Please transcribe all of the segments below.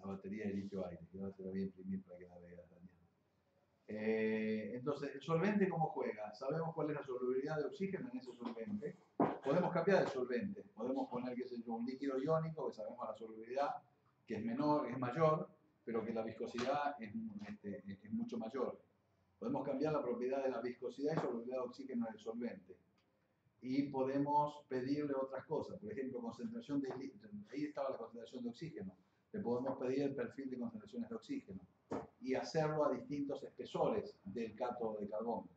batería de litio-aire, y ahora te la voy a imprimir para que la veas, Daniel. Entonces, ¿el solvente cómo juega? Sabemos cuál es la solubilidad de oxígeno en ese solvente. Podemos cambiar el solvente. Podemos poner, qué sé yo, un líquido iónico, que sabemos la solubilidad, que es menor, es mayor, pero que la viscosidad es mucho mayor. Podemos cambiar la propiedad de la viscosidad y solubilidad de oxígeno en el solvente. Y podemos pedirle otras cosas. Por ejemplo, concentración de... Ahí estaba la concentración de oxígeno. Le podemos pedir el perfil de concentraciones de oxígeno y hacerlo a distintos espesores del cátodo de carbón,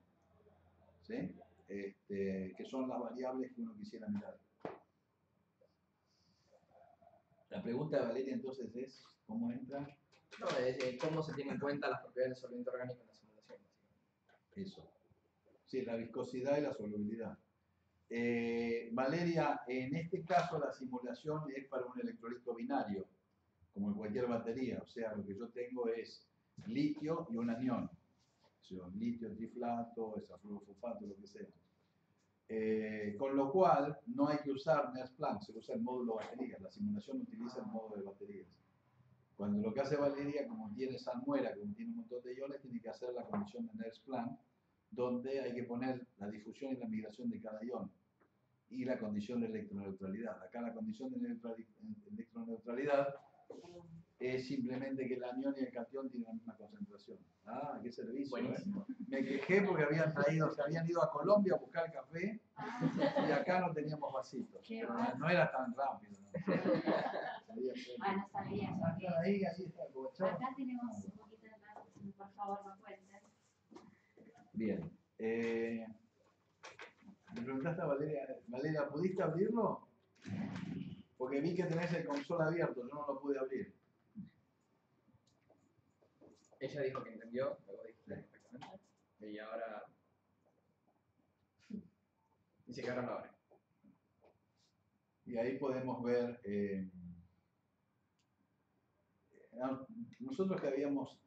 ¿sí? Que son las variables que uno quisiera mirar. La pregunta de Valeria entonces es, ¿cómo entra? No, es cómo se tienen en cuenta las propiedades del solvente orgánico en la simulación. Eso. Sí, la viscosidad y la solubilidad. Valeria, en este caso la simulación es para un electrolito binario, como en cualquier batería. O sea, lo que yo tengo es litio y un anión. O sea, litio triflato, hexafluorofosfato, lo que sea. Con lo cual, no hay que usar NERSC Planck, se usa el módulo baterías. La simulación utiliza el módulo de baterías. Cuando lo que hace Valeria, como tiene salmuera, como tiene un montón de iones, tiene que hacer la condición de NERSC Planck, donde hay que poner la difusión y la migración de cada ion y la condición de electroneutralidad. Acá la condición de electroneutralidad es simplemente que el anión y el catión tienen la misma concentración. Ah, qué servicio. Buenísimo. Me quejé porque se habían ido a Colombia a buscar café y acá no teníamos vasitos. No era tan rápido. No sabía eso. Ahí está el bochón. Acá tenemos un poquito de más, por favor, no cuenten. Bien. Me preguntaste a Valeria, ¿pudiste abrirlo? Porque vi que tenés el console abierto, yo no lo pude abrir. Ella dijo que entendió, luego dije perfectamente. Y ahora dice que ahora lo abre. Y ahí podemos ver, nosotros que habíamos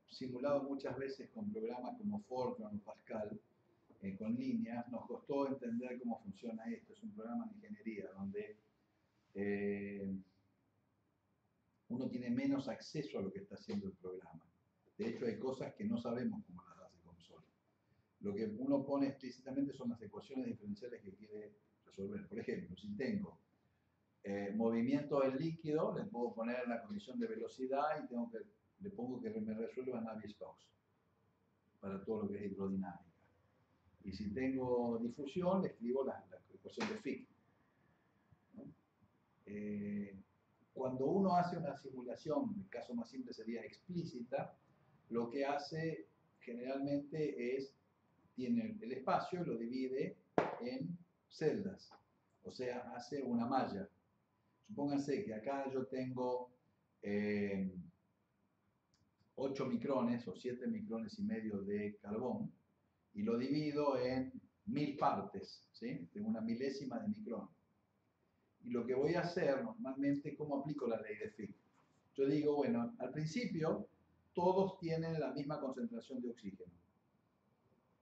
simulado muchas veces con programas como Fortran o Pascal, con líneas, nos costó entender cómo funciona esto. Es un programa de ingeniería donde uno tiene menos acceso a lo que está haciendo el programa. De hecho, hay cosas que no sabemos cómo las hace Console. Lo que uno pone explícitamente son las ecuaciones diferenciales que quiere resolver. Por ejemplo, si tengo movimiento del líquido, le puedo poner la condición de velocidad y le pongo que me resuelva Navier-Stokes para todo lo que es hidrodinámica. Y si tengo difusión, le escribo la ecuación de Fick. ¿No? Cuando uno hace una simulación, el caso más simple sería explícita, lo que hace generalmente es, tiene el espacio y lo divide en celdas, o sea, hace una malla. Supónganse que acá yo tengo 8 micrones o 7 micrones y medio de carbón y lo divido en 1000 partes, ¿sí? Tengo una milésima de micrón. Y lo que voy a hacer normalmente, ¿cómo aplico la ley de Fick? Yo digo, bueno, al principio todos tienen la misma concentración de oxígeno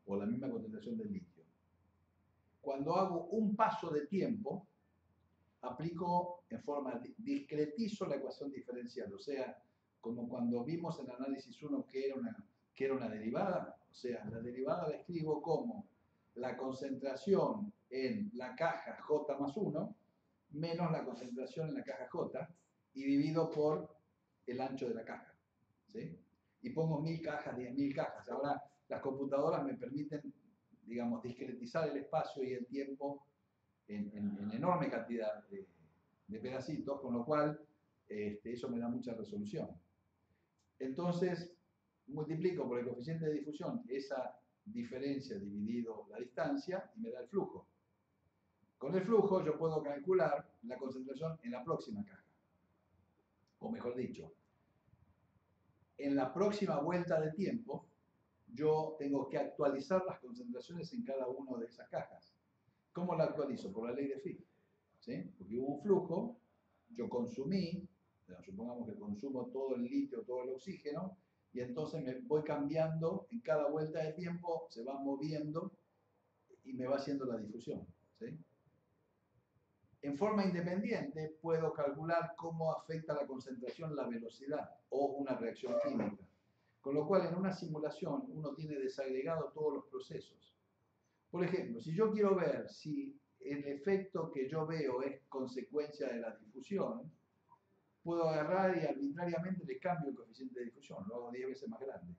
o la misma concentración de litio. Cuando hago un paso de tiempo, aplico en forma, discretizo la ecuación diferencial, o sea, como cuando vimos en análisis 1 que era una derivada, o sea, la derivada la escribo como la concentración en la caja J más 1 menos la concentración en la caja J y divido por el ancho de la caja, ¿sí? Y pongo 1000 cajas, 10.000 cajas. Ahora las computadoras me permiten, digamos, discretizar el espacio y el tiempo en enorme cantidad de pedacitos, con lo cual eso me da mucha resolución. Entonces, multiplico por el coeficiente de difusión esa diferencia dividido la distancia y me da el flujo. Con el flujo yo puedo calcular la concentración en la próxima caja. O mejor dicho, en la próxima vuelta de tiempo, yo tengo que actualizar las concentraciones en cada una de esas cajas. ¿Cómo la actualizo? Por la ley de Fick, ¿sí? Porque hubo un flujo, yo consumí, supongamos que consumo todo el litio, todo el oxígeno, y entonces me voy cambiando, en cada vuelta de tiempo se va moviendo y me va haciendo la difusión, ¿sí? En forma independiente puedo calcular cómo afecta la concentración la velocidad o una reacción química. Con lo cual en una simulación uno tiene desagregado todos los procesos. Por ejemplo, si yo quiero ver si el efecto que yo veo es consecuencia de la difusión, puedo agarrar y arbitrariamente le cambio el coeficiente de difusión, lo hago 10 veces más grande.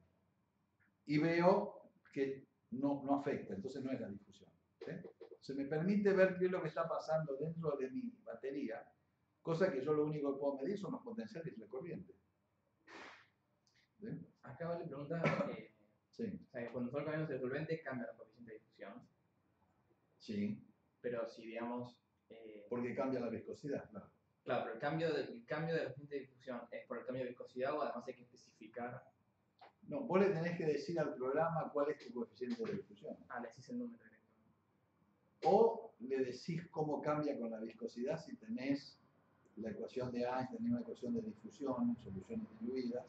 Y veo que no afecta, entonces no es la difusión. ¿Sí? Se me permite ver qué es lo que está pasando dentro de mi batería, cosa que yo lo único que puedo medir son los potenciales y la corriente. ¿Sí? Acá vale pregunta, Sí. o sea, que cuando nosotros cambiamos el solvente cambia la coeficiente de difusión, Sí, pero si digamos... porque cambia la viscosidad, claro. Claro, pero el cambio de la coeficiente de difusión es por el cambio de viscosidad o además hay que especificar... No, vos le tenés que decir al programa cuál es tu coeficiente de difusión. Ah, le decís el número directamente. O le decís cómo cambia con la viscosidad si tenés la ecuación de Einstein, una ecuación de difusión, soluciones diluidas.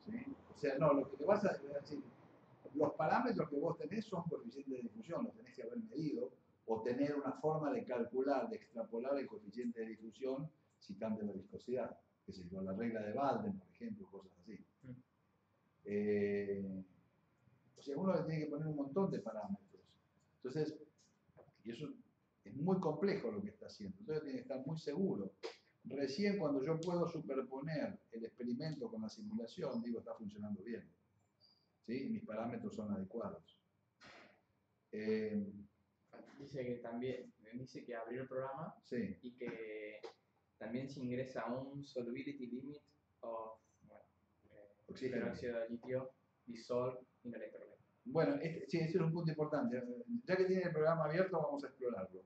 ¿Sí? O sea, no, lo que te vas a decir, los parámetros que vos tenés son coeficientes de difusión, los tenés que haber medido, o tener una forma de calcular, de extrapolar el coeficiente de difusión si cambia la viscosidad. Que se con la regla de Walden, por ejemplo, cosas así. O sea, uno le tiene que poner un montón de parámetros. Entonces, y eso es muy complejo lo que está haciendo. Entonces tiene que estar muy seguro. Recién cuando yo puedo superponer el experimento con la simulación, digo, está funcionando bien. ¿Sí? Mis parámetros son adecuados. Dice que también, dice que abrió el programa Sí. y que también se ingresa un solubility limit of peróxido de litio dissolved in electrolyte. Bueno, sí, ese es un punto importante. Ya que tiene el programa abierto, vamos a explorarlo.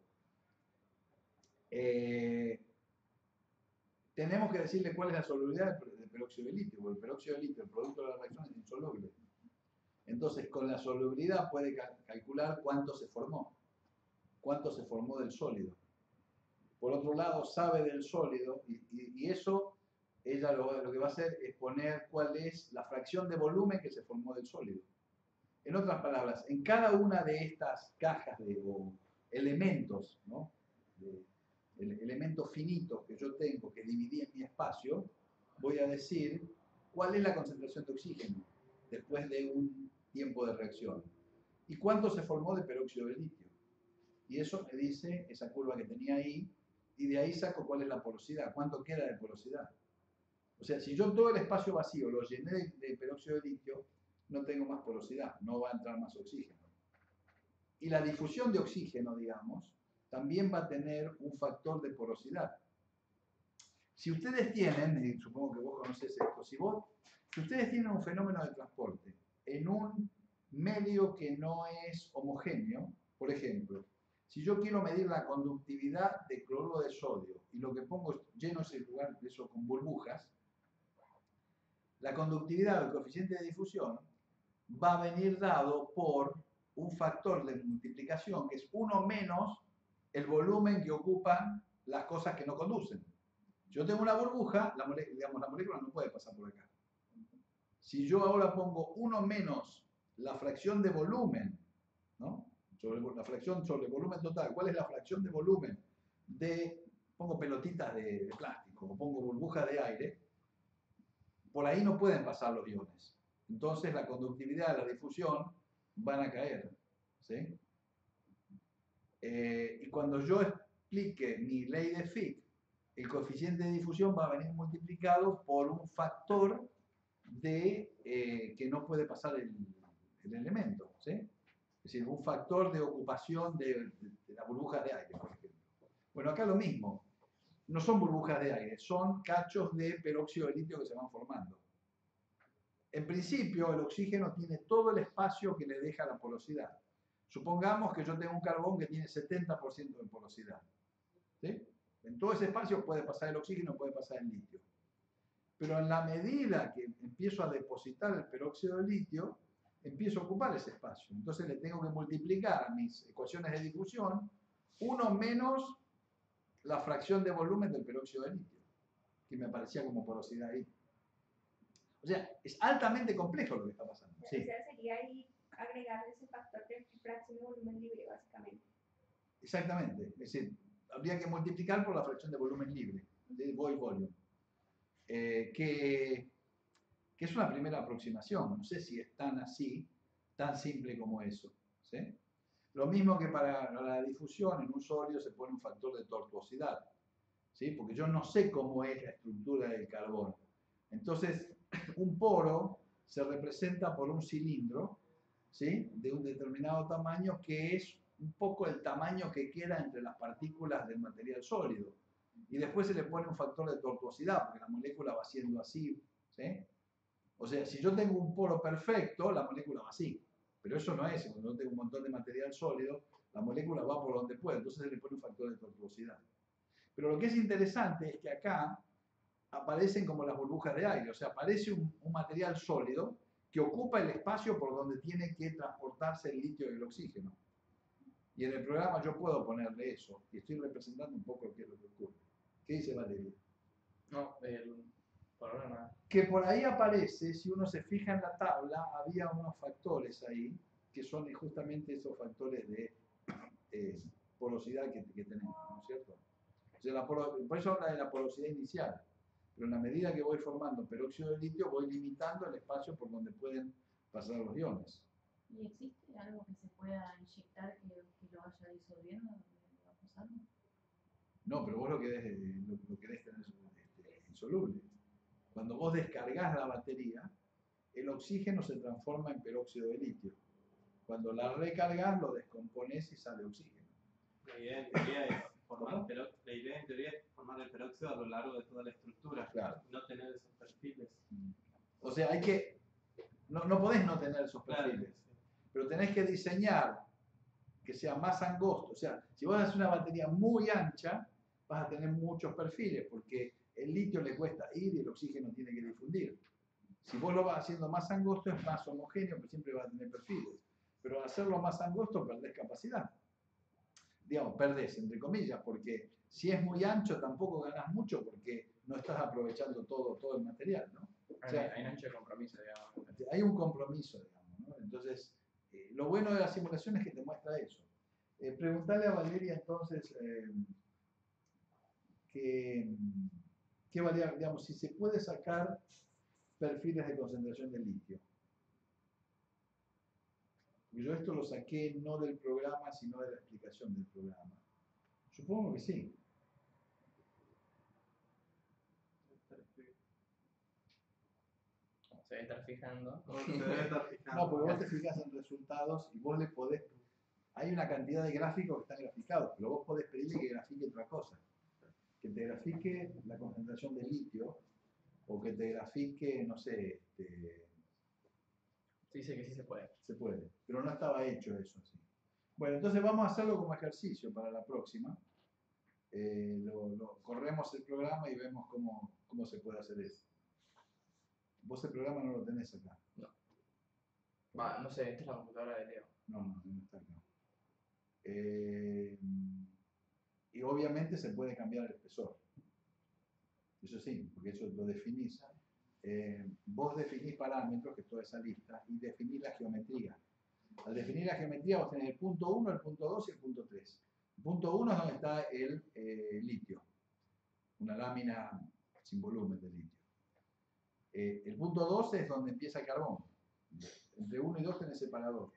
Tenemos que decirle cuál es la solubilidad del peróxido de litio, porque el peróxido de litio, el producto de la reacción, es insoluble. Entonces, con la solubilidad puede calcular cuánto se formó del sólido. Por otro lado, sabe del sólido y eso, ella lo que va a hacer es poner cuál es la fracción de volumen que se formó del sólido. En otras palabras, en cada una de estas cajas o elementos, ¿no? Elementos finitos que yo tengo, que dividí en mi espacio, voy a decir cuál es la concentración de oxígeno después de un tiempo de reacción y cuánto se formó de peróxido de litio. Y eso me dice esa curva que tenía ahí, y de ahí saco cuál es la porosidad, cuánto queda de porosidad. O sea, si yo todo el espacio vacío lo llené de peróxido de litio, no tengo más porosidad, no va a entrar más oxígeno. Y la difusión de oxígeno, digamos, también va a tener un factor de porosidad. Si ustedes tienen, y supongo que vos conocés esto, si ustedes tienen un fenómeno de transporte en un medio que no es homogéneo, por ejemplo, si yo quiero medir la conductividad de cloruro de sodio y lo que pongo lleno ese lugar de eso con burbujas, la conductividad o el coeficiente de difusión va a venir dado por un factor de multiplicación que es 1 menos el volumen que ocupan las cosas que no conducen. Si yo tengo una burbuja, la molécula no puede pasar por acá. Si yo ahora pongo 1 menos la fracción de volumen, ¿no? La fracción sobre el volumen total, ¿cuál es la fracción de volumen pongo pelotitas de plástico o pongo burbujas de aire? Por ahí no pueden pasar los iones. Entonces la conductividad, la difusión van a caer. ¿Sí? Y cuando yo explique mi ley de Fick, el coeficiente de difusión va a venir multiplicado por un factor que no puede pasar el elemento. ¿Sí? Es decir, un factor de ocupación de las burbujas de aire, por ejemplo. Bueno, acá lo mismo. No son burbujas de aire, son cachos de peróxido de litio que se van formando. En principio, el oxígeno tiene todo el espacio que le deja la porosidad. Supongamos que yo tengo un carbón que tiene 70% de porosidad. ¿Sí? En todo ese espacio puede pasar el oxígeno, puede pasar el litio. Pero en la medida que empiezo a depositar el peróxido de litio, empiezo a ocupar ese espacio. Entonces le tengo que multiplicar a mis ecuaciones de difusión 1 menos la fracción de volumen del peróxido de litio, que me aparecía como porosidad ahí. O sea, es altamente complejo lo que está pasando. Sí. O sea, sería ahí agregar ese factor de fracción de volumen libre, básicamente. Exactamente. Es decir, habría que multiplicar por la fracción de volumen libre, de void volume, que es una primera aproximación. No sé si es tan así, tan simple como eso, ¿sí? Lo mismo que para la difusión, en un sólido se pone un factor de tortuosidad, ¿sí? Porque yo no sé cómo es la estructura del carbón. Entonces, un poro se representa por un cilindro, ¿sí? De un determinado tamaño, que es un poco el tamaño que queda entre las partículas del material sólido. Y después se le pone un factor de tortuosidad, porque la molécula va siendo así, ¿sí? O sea, si yo tengo un poro perfecto, la molécula va así. Pero eso no es, cuando yo tengo un montón de material sólido, la molécula va por donde puede, entonces se le pone un factor de tortuosidad. Pero lo que es interesante es que acá aparecen como las burbujas de aire, o sea, aparece un material sólido que ocupa el espacio por donde tiene que transportarse el litio y el oxígeno. Y en el programa yo puedo ponerle eso, y estoy representando un poco qué es lo que ocurre. ¿Qué dice Valeria? No, por ahora nada. Que por ahí aparece, si uno se fija en la tabla, había unos factores ahí, que son justamente esos factores de porosidad que tenemos, ¿no es cierto? O sea, por eso habla de la porosidad inicial. Pero en la medida que voy formando peróxido de litio, voy limitando el espacio por donde pueden pasar los iones. ¿Y existe algo que se pueda inyectar que lo vaya disolviendo? ¿Lo va pasando? No, pero vos lo querés tener insoluble. Cuando vos descargas la batería, el oxígeno se transforma en peróxido de litio. Cuando la recargas, lo descompones y sale oxígeno. La idea en teoría es formar el peróxido a lo largo de toda la estructura, claro. No tener esos perfiles. O sea, no podés no tener esos perfiles, claro, sí. Pero tenés que diseñar que sea más angosto. O sea, si vos haces una batería muy ancha, vas a tener muchos perfiles, porque el litio le cuesta ir y el oxígeno tiene que difundir. Si vos lo vas haciendo más angosto, es más homogéneo, pero siempre va a tener perfiles. Pero al hacerlo más angosto, perdés capacidad. Digamos, perdés, entre comillas, porque si es muy ancho tampoco ganás mucho, porque no estás aprovechando todo el material, ¿no? O sea, hay un ancho de compromiso, digamos. Hay un compromiso, digamos, ¿no? Entonces, lo bueno de la simulación es que te muestra eso. Preguntarle a Valeria entonces qué valía, digamos, si se puede sacar perfiles de concentración de litio. Yo esto lo saqué no del programa, sino de la explicación del programa. Supongo que sí. Se debe estar fijando. No, porque vos te fijas en resultados y vos le podés... Hay una cantidad de gráficos que están graficados, pero vos podés pedirle que grafique otra cosa. Que te grafique la concentración de litio, o que te grafique, no sé... Dice que sí se puede. Se puede, pero no estaba hecho eso así. Bueno, entonces vamos a hacerlo como ejercicio para la próxima. Corremos el programa y vemos cómo se puede hacer eso. Vos el programa no lo tenés acá. No. No sé, esta es la computadora de Leo. No está acá. Y obviamente se puede cambiar el espesor. Eso sí, porque eso lo definís. Vos definís parámetros, que es toda esa lista, y definís la geometría. Al definir la geometría vos tenés el punto 1, el punto 2 y el punto 3. El punto 1 es donde está el litio, una lámina sin volumen de litio. El punto 2 es donde empieza el carbón. Entre 1 y 2 tenés separador.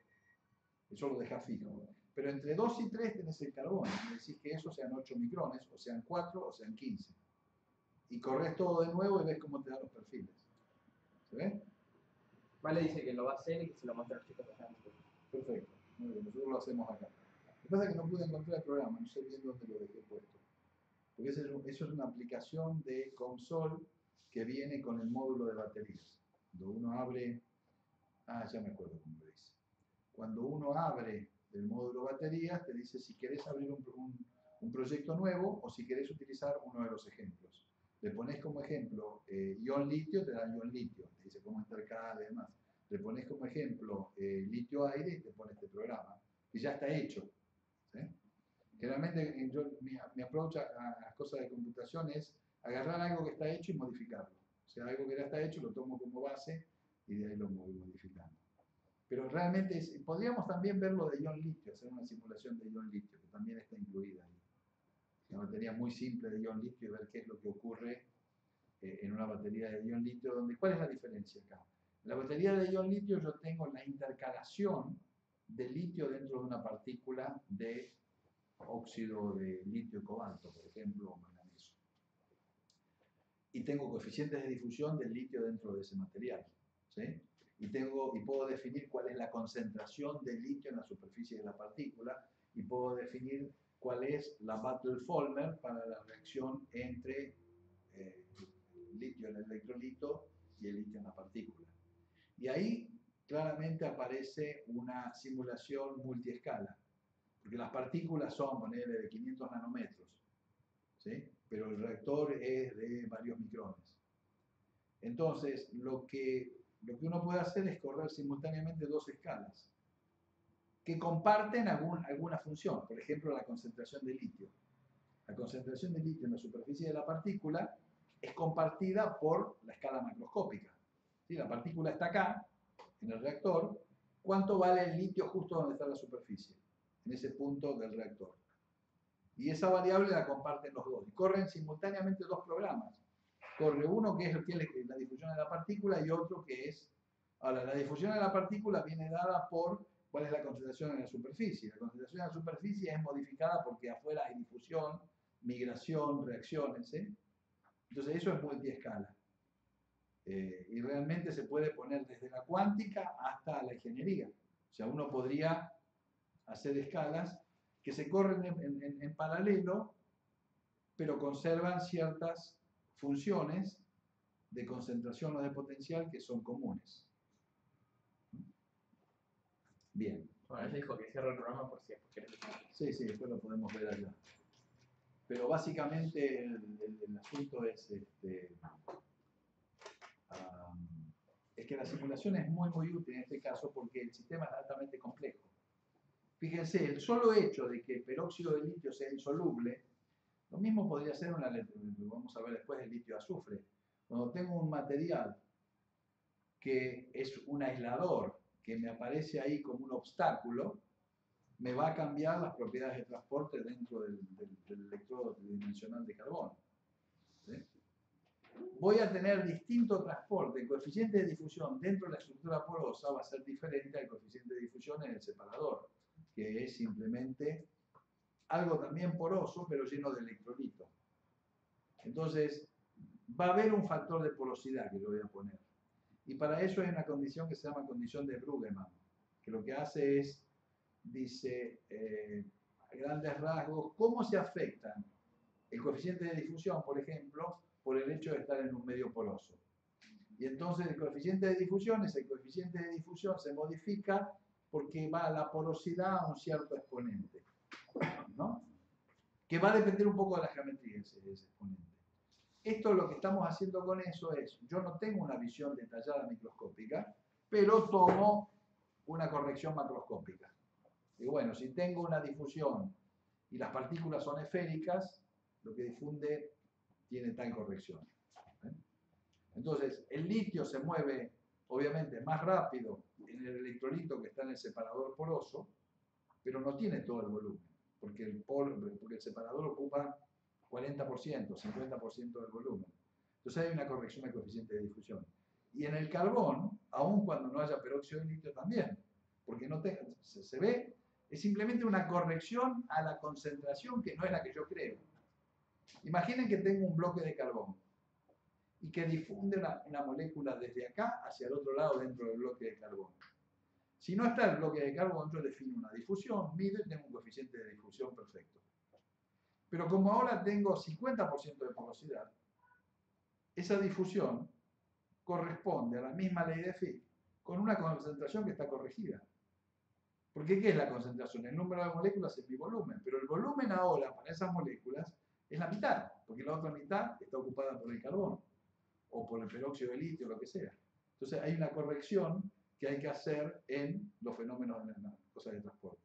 Eso lo dejás fijo. Pero entre 2 y 3 tenés el carbón. Y decís que eso sean 8 micrones, o sean 4, o sean 15. Y corres todo de nuevo y ves cómo te dan los perfiles. ¿Se ve? Vale, dice que lo va a hacer y que se lo muestra a los chicos allá. Perfecto. Muy bien, nosotros lo hacemos acá. Lo que pasa es que no pude encontrar el programa, no sé bien dónde lo dejé puesto. Porque eso es una aplicación de Comsol que viene con el módulo de baterías. Cuando uno abre... ya me acuerdo cómo lo dice. Cuando uno abre el módulo baterías, te dice si querés abrir un proyecto nuevo o si querés utilizar uno de los ejemplos. Le pones como ejemplo ion litio, te da ion litio, te dice cómo intercala y demás. Le pones como ejemplo litio aire y te pone este programa, que ya está hecho. ¿Sí? Generalmente mi approach a las cosas de computación es agarrar algo que está hecho y modificarlo. O sea, algo que ya está hecho lo tomo como base y de ahí lo voy modificando. Pero realmente podríamos también ver lo de ion litio, hacer una simulación de ion litio, que también está incluida ahí. una batería muy simple de ion litio y ver qué es lo que ocurre en una batería de ion litio, donde, ¿cuál es la diferencia acá? En la batería de ion litio yo tengo la intercalación de litio dentro de una partícula de óxido de litio y cobalto, por ejemplo, o manganeso. Y tengo coeficientes de difusión del litio dentro de ese material, ¿sí? Y puedo definir cuál es la concentración de litio en la superficie de la partícula, y puedo definir cuál es la Battle-Fulmer para la reacción entre el litio en el electrolito y el litio en la partícula. Y ahí claramente aparece una simulación multiescala, porque las partículas son, ponele, de 500 nanómetros, ¿sí? Pero el reactor es de varios micrones. Entonces, lo que uno puede hacer es correr simultáneamente dos escalas que comparten alguna función, por ejemplo, la concentración de litio. La concentración de litio en la superficie de la partícula es compartida por la escala macroscópica. ¿Sí? La partícula está acá, en el reactor. ¿Cuánto vale el litio justo donde está la superficie? En ese punto del reactor. Y esa variable la comparten los dos. Y corren simultáneamente dos programas. Corre uno que es la difusión de la partícula y otro que es... Ahora, la difusión de la partícula viene dada por cuál es la concentración en la superficie. La concentración en la superficie es modificada porque afuera hay difusión, migración, reacciones. Entonces eso es multiescala. Y realmente se puede poner desde la cuántica hasta la ingeniería. O sea, uno podría hacer escalas que se corren en paralelo, pero conservan ciertas funciones de concentración o de potencial que son comunes. Bien. Bueno, ella dijo que cierra el programa por si querés. Sí, sí, después lo podemos ver allá. Pero básicamente el asunto es es que la simulación es muy útil en este caso porque el sistema es altamente complejo. Fíjense, el solo hecho de que el peróxido de litio sea insoluble, lo mismo podría ser vamos a ver después, el litio azufre. Cuando tengo un material que es un aislador, que me aparece ahí como un obstáculo, me va a cambiar las propiedades de transporte dentro del electrodo tridimensional de carbono. ¿Sí? Voy a tener distinto transporte. El coeficiente de difusión dentro de la estructura porosa va a ser diferente al coeficiente de difusión en el separador, que es simplemente algo también poroso, pero lleno de electrolito. Entonces, va a haber un factor de porosidad que yo voy a poner. Y para eso hay una condición que se llama condición de Bruggemann, que lo que hace es, dice, a grandes rasgos, cómo se afectan el coeficiente de difusión, por ejemplo, por el hecho de estar en un medio poroso. Y entonces el coeficiente de difusión, ese coeficiente de difusión se modifica porque va a la porosidad a un cierto exponente, ¿no? Que va a depender un poco de la geometría ese exponente. Esto lo que estamos haciendo con eso es, yo no tengo una visión detallada microscópica, pero tomo una corrección macroscópica. Y bueno, si tengo una difusión y las partículas son esféricas, lo que difunde tiene tal corrección. Entonces, el litio se mueve, obviamente, más rápido en el electrolito que está en el separador poroso, pero no tiene todo el volumen, porque el separador ocupa 40%, 50% del volumen. Entonces hay una corrección del coeficiente de difusión. Y en el carbón, aun cuando no haya peróxido de litio también, porque se ve, es simplemente una corrección a la concentración que no es la que yo creo. Imaginen que tengo un bloque de carbón y que difunde una molécula desde acá hacia el otro lado dentro del bloque de carbón. Si no está el bloque de carbón, yo defino una difusión, mido y tengo un coeficiente de difusión perfecto. Pero como ahora tengo 50% de porosidad, esa difusión corresponde a la misma ley de Fick con una concentración que está corregida. Porque ¿qué es la concentración? El número de moléculas es mi volumen, pero el volumen ahora para esas moléculas es la mitad, porque la otra mitad está ocupada por el carbón o por el peróxido de litio, lo que sea. Entonces hay una corrección que hay que hacer en los fenómenos de las cosas de transporte.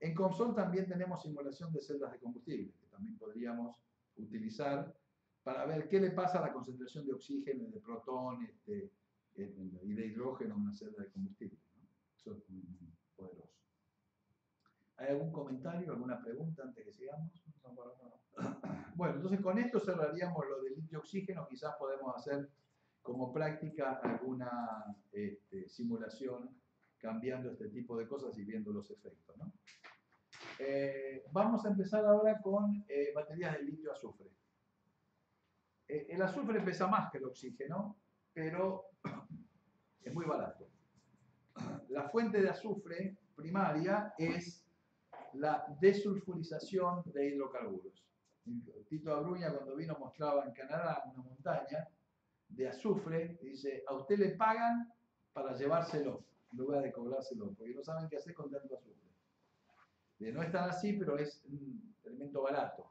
En COMSOL también tenemos simulación de celdas de combustible, que también podríamos utilizar para ver qué le pasa a la concentración de oxígeno, de protón y de hidrógeno en una celda de combustible, ¿no? Eso es muy poderoso. ¿Hay algún comentario, alguna pregunta antes que sigamos? No, por ahora no. Bueno, entonces con esto cerraríamos lo del litio-oxígeno. Quizás podemos hacer como práctica alguna simulación cambiando este tipo de cosas y viendo los efectos, ¿no? Vamos a empezar ahora con baterías de litio-azufre. El azufre pesa más que el oxígeno, pero es muy barato. La fuente de azufre primaria es la desulfurización de hidrocarburos. Tito Abruña, cuando vino, mostraba en Canadá una montaña de azufre y dice: a usted le pagan para llevárselo en lugar de cobrárselo, porque no saben qué hacer con tanto azufre. No es tan así, pero es un elemento barato.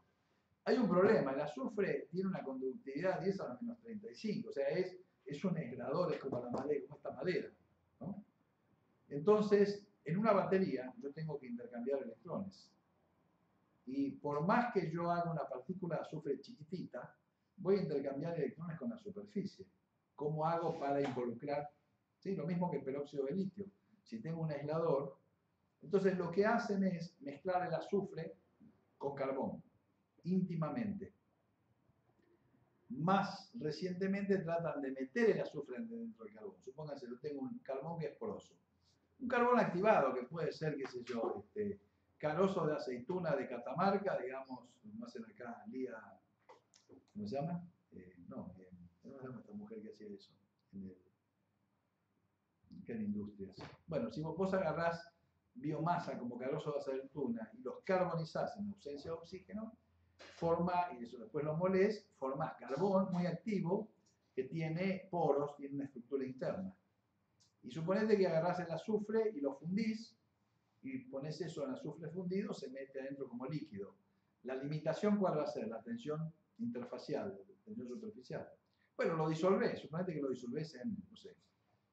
Hay un problema: el azufre tiene una conductividad 10 a la menos 35, o sea, es un aislador, es como la madera, como esta madera, ¿no? Entonces, en una batería yo tengo que intercambiar electrones. Y por más que yo haga una partícula de azufre chiquitita, voy a intercambiar electrones con la superficie. ¿Cómo hago para involucrar? ¿Sí? Lo mismo que el peróxido de litio. Si tengo un aislador, entonces lo que hacen es mezclar el azufre con carbón, íntimamente. Más recientemente tratan de meter el azufre dentro del carbón. Supónganse, yo tengo un carbón que es poroso. Un carbón activado, que puede ser, qué sé yo, carozo de aceituna de Catamarca, digamos, como hacen acá, Lía, ¿cómo se llama? ¿Cómo se llama esta mujer que hacía eso? En Industrias. Bueno, si vos agarrás biomasa como carozo de aceituna y los carbonizás en ausencia de oxígeno, y eso después lo molés, formás carbón muy activo que tiene poros, tiene una estructura interna. Y suponete que agarrás el azufre y lo fundís, y pones eso en azufre fundido, se mete adentro como líquido. La limitación, ¿cuál va a ser? La tensión interfacial, la tensión superficial. Bueno, lo disolvés, suponete que lo disolvés en, no sé,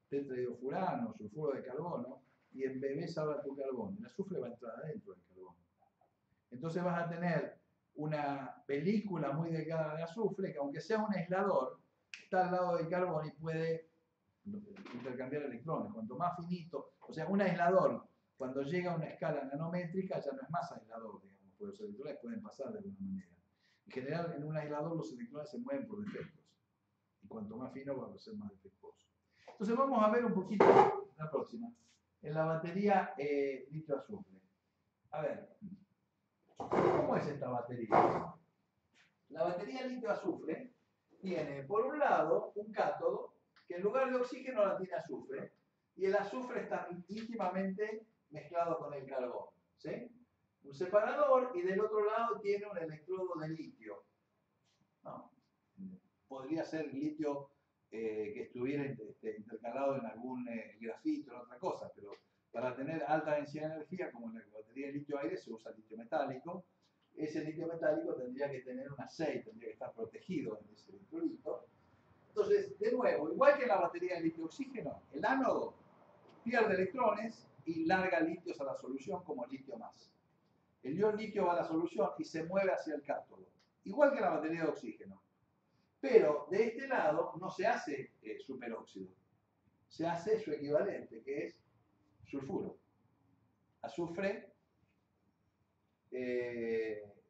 tetrahidrofurano, sulfuro de carbono, y embebés ahora tu carbón. El azufre va a entrar adentro del carbón. Entonces vas a tener una película muy delgada de azufre que, aunque sea un aislador, está al lado del carbón y puede intercambiar electrones. Cuanto más finito, o sea, un aislador, cuando llega a una escala nanométrica, ya no es más aislador, digamos, porque los electrones pueden pasar de alguna manera. En general, en un aislador los electrones se mueven por defectos, y cuanto más fino va a ser más defectuoso. Entonces vamos a ver un poquito la próxima, en la batería litio-azufre. A ver, ¿cómo es esta batería? La batería litio-azufre tiene, por un lado, un cátodo que en lugar de oxígeno la tiene azufre, y el azufre está íntimamente mezclado con el carbón, ¿sí? Un separador, y del otro lado tiene un electrodo de litio, ¿no? Podría ser litio que estuviera intercalado en algún grafito o otra cosa, pero para tener alta densidad de energía, como en la batería de litio-aire, se usa litio metálico. Ese litio metálico tendría que tener un aceite, tendría que estar protegido en ese electrolito. Entonces, de nuevo, igual que en la batería de litio-oxígeno, el ánodo pierde electrones y larga litios a la solución como litio más. El ion litio va a la solución y se mueve hacia el cátodo, igual que en la batería de oxígeno. Pero de este lado no se hace superóxido, se hace su equivalente, que es sulfuro. Azufre,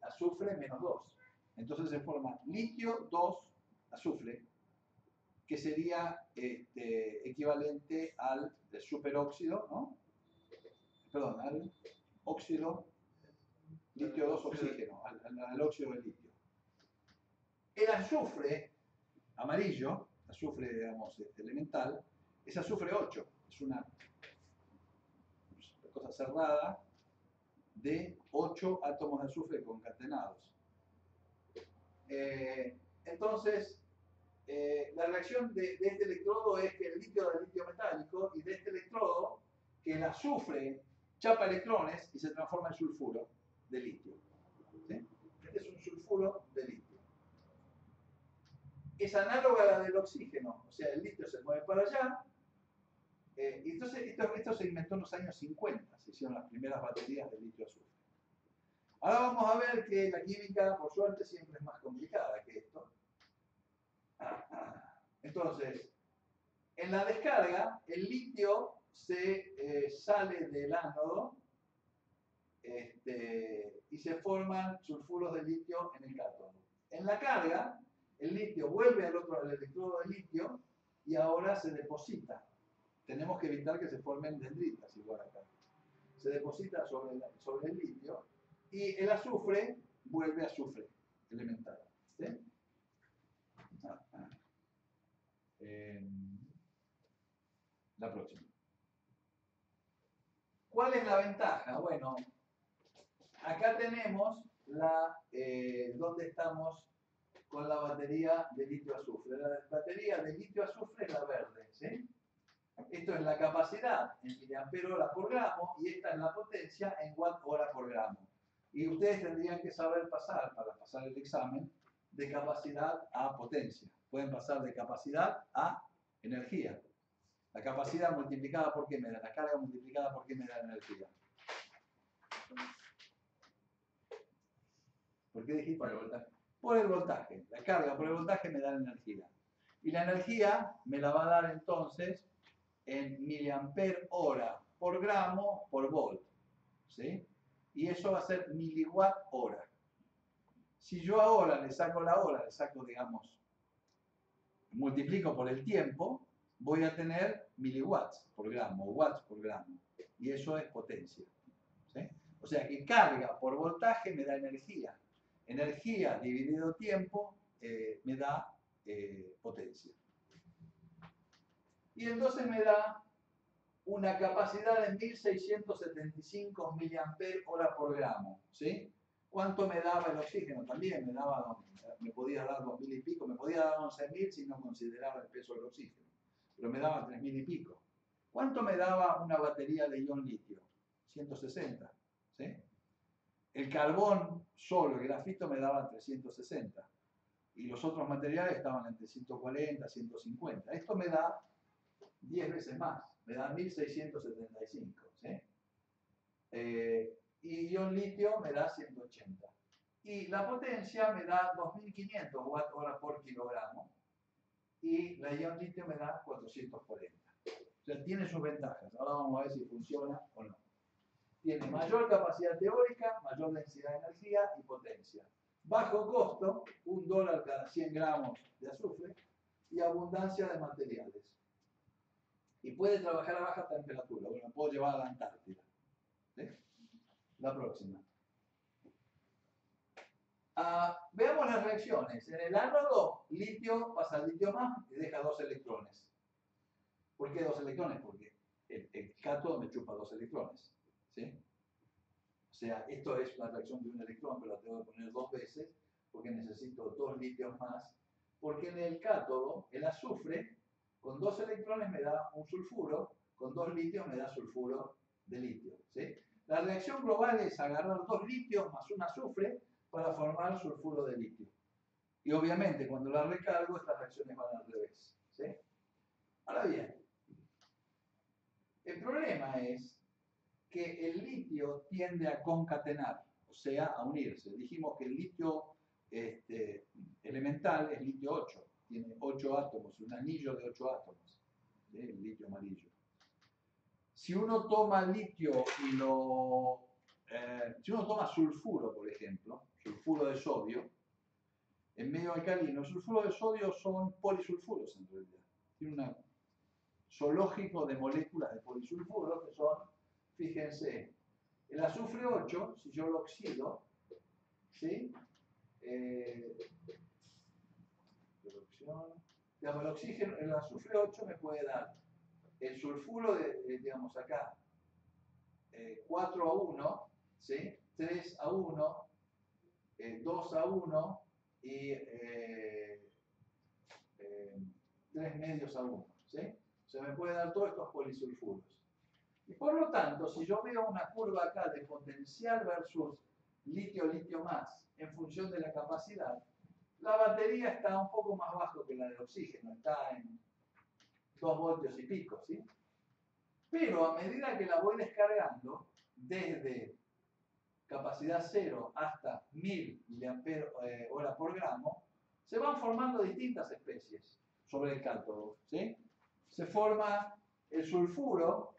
azufre menos 2. Entonces se forma litio 2 azufre, que sería equivalente al superóxido, ¿no? Perdón, al óxido, litio 2 oxígeno, al óxido de litio. El azufre amarillo, azufre, digamos, elemental, es azufre 8, es una cosa cerrada de 8 átomos de azufre concatenados. Entonces, la reacción de este electrodo es que el litio da litio metálico, y de este electrodo, que el azufre chapa electrones y se transforma en sulfuro de litio. ¿Sí? Este es un sulfuro de litio. Es análoga a la del oxígeno, o sea, el litio se mueve para allá. Y entonces esto se inventó en los años 50, se hicieron las primeras baterías de litio-azufre. Ahora vamos a ver que la química, por suerte, siempre es más complicada que esto. Entonces, en la descarga, el litio se sale del ánodo y se forman sulfuros de litio en el cátodo. En la carga, el litio vuelve al electrodo de litio y ahora se deposita. Tenemos que evitar que se formen dendritas igual acá. Se deposita sobre el litio y el azufre vuelve a azufre elemental. ¿Sí? La próxima. ¿Cuál es la ventaja? Bueno, acá tenemos donde estamos con la batería de litio-azufre. La batería de litio-azufre es la verde, ¿sí? Esto es la capacidad en miliampere-hora por gramo y esta es la potencia en watt-hora por gramo. Y ustedes tendrían que saber para pasar el examen, de capacidad a potencia. Pueden pasar de capacidad a energía. La capacidad multiplicada por qué me da, la carga multiplicada por qué me da energía. ¿Por qué dijiste? Por el voltaje. Por el voltaje. La carga por el voltaje me da la energía. Y la energía me la va a dar entonces en miliampere-hora por gramo por volt. ¿Sí? Y eso va a ser miliwatt-hora. Si yo ahora le saco la hora, digamos, multiplico por el tiempo, voy a tener miliwatts por gramo, o watts por gramo. Y eso es potencia. ¿Sí? O sea que carga por voltaje me da energía. Energía dividido tiempo me da potencia. Y entonces me da una capacidad de 1675 miliampere-hora por gramo. ¿Sí? ¿Cuánto me daba el oxígeno? También me podía dar 2000 y pico, me podía dar 11.000 si no consideraba el peso del oxígeno. Pero me daba 3000 y pico. ¿Cuánto me daba una batería de ion litio? 160. ¿Sí? El carbón solo, el grafito me daba 360. Y los otros materiales estaban entre 140 y 150. Esto me da 10 veces más. Me da 1675. ¿Sí? Y ion litio me da 180. Y la potencia me da 2500 watt-hora por kilogramo. Y la ion litio me da 440. O sea, tiene sus ventajas. Ahora vamos a ver si funciona o no. Tiene mayor capacidad teórica, mayor densidad de energía y potencia. Bajo costo, $1 cada 100 gramos de azufre y abundancia de materiales. Y puede trabajar a baja temperatura. Bueno, puedo llevar a la Antártida. ¿Sí? La próxima. Veamos las reacciones. En el ánodo, litio pasa al litio más y deja 2 electrones. ¿Por qué 2 electrones? Porque el cátodo me chupa 2 electrones. ¿Sí? O sea, esto es una reacción de un electrón, pero la tengo que poner 2 veces porque necesito 2 litios más. Porque en el cátodo, el azufre, con 2 electrones me da un sulfuro, con 2 litios me da sulfuro de litio. ¿Sí? La reacción global es agarrar 2 litios más un azufre para formar sulfuro de litio. Y obviamente cuando la recargo estas reacciones van al revés. ¿Sí? Ahora bien, el problema es que el litio tiende a concatenar, o sea, a unirse. Dijimos que el litio elemental es litio 8, tiene 8 átomos, un anillo de 8 átomos, ¿sí? El litio amarillo. Si uno toma litio y si uno toma sulfuro, por ejemplo, sulfuro de sodio, en medio alcalino, el sulfuro de sodio son polisulfuros en realidad. Tiene un zoológico de moléculas de polisulfuros que son, fíjense, el azufre 8, si yo lo oxido, ¿sí? Digamos, el oxígeno, el azufre 8 me puede dar el sulfuro digamos acá, 4 a 1, ¿sí? 3 a 1, 2 a 1 y 3 medios a 1, ¿sí? O sea, me puede dar todos estos polisulfuros. Y por lo tanto, si yo veo una curva acá de potencial versus litio más en función de la capacidad, la batería está un poco más bajo que la del oxígeno, está en 2 voltios y pico, ¿sí? Pero a medida que la voy descargando, desde capacidad 0 hasta 1000 mAh por gramo, se van formando distintas especies sobre el cátodo, ¿sí? Se forma el sulfuro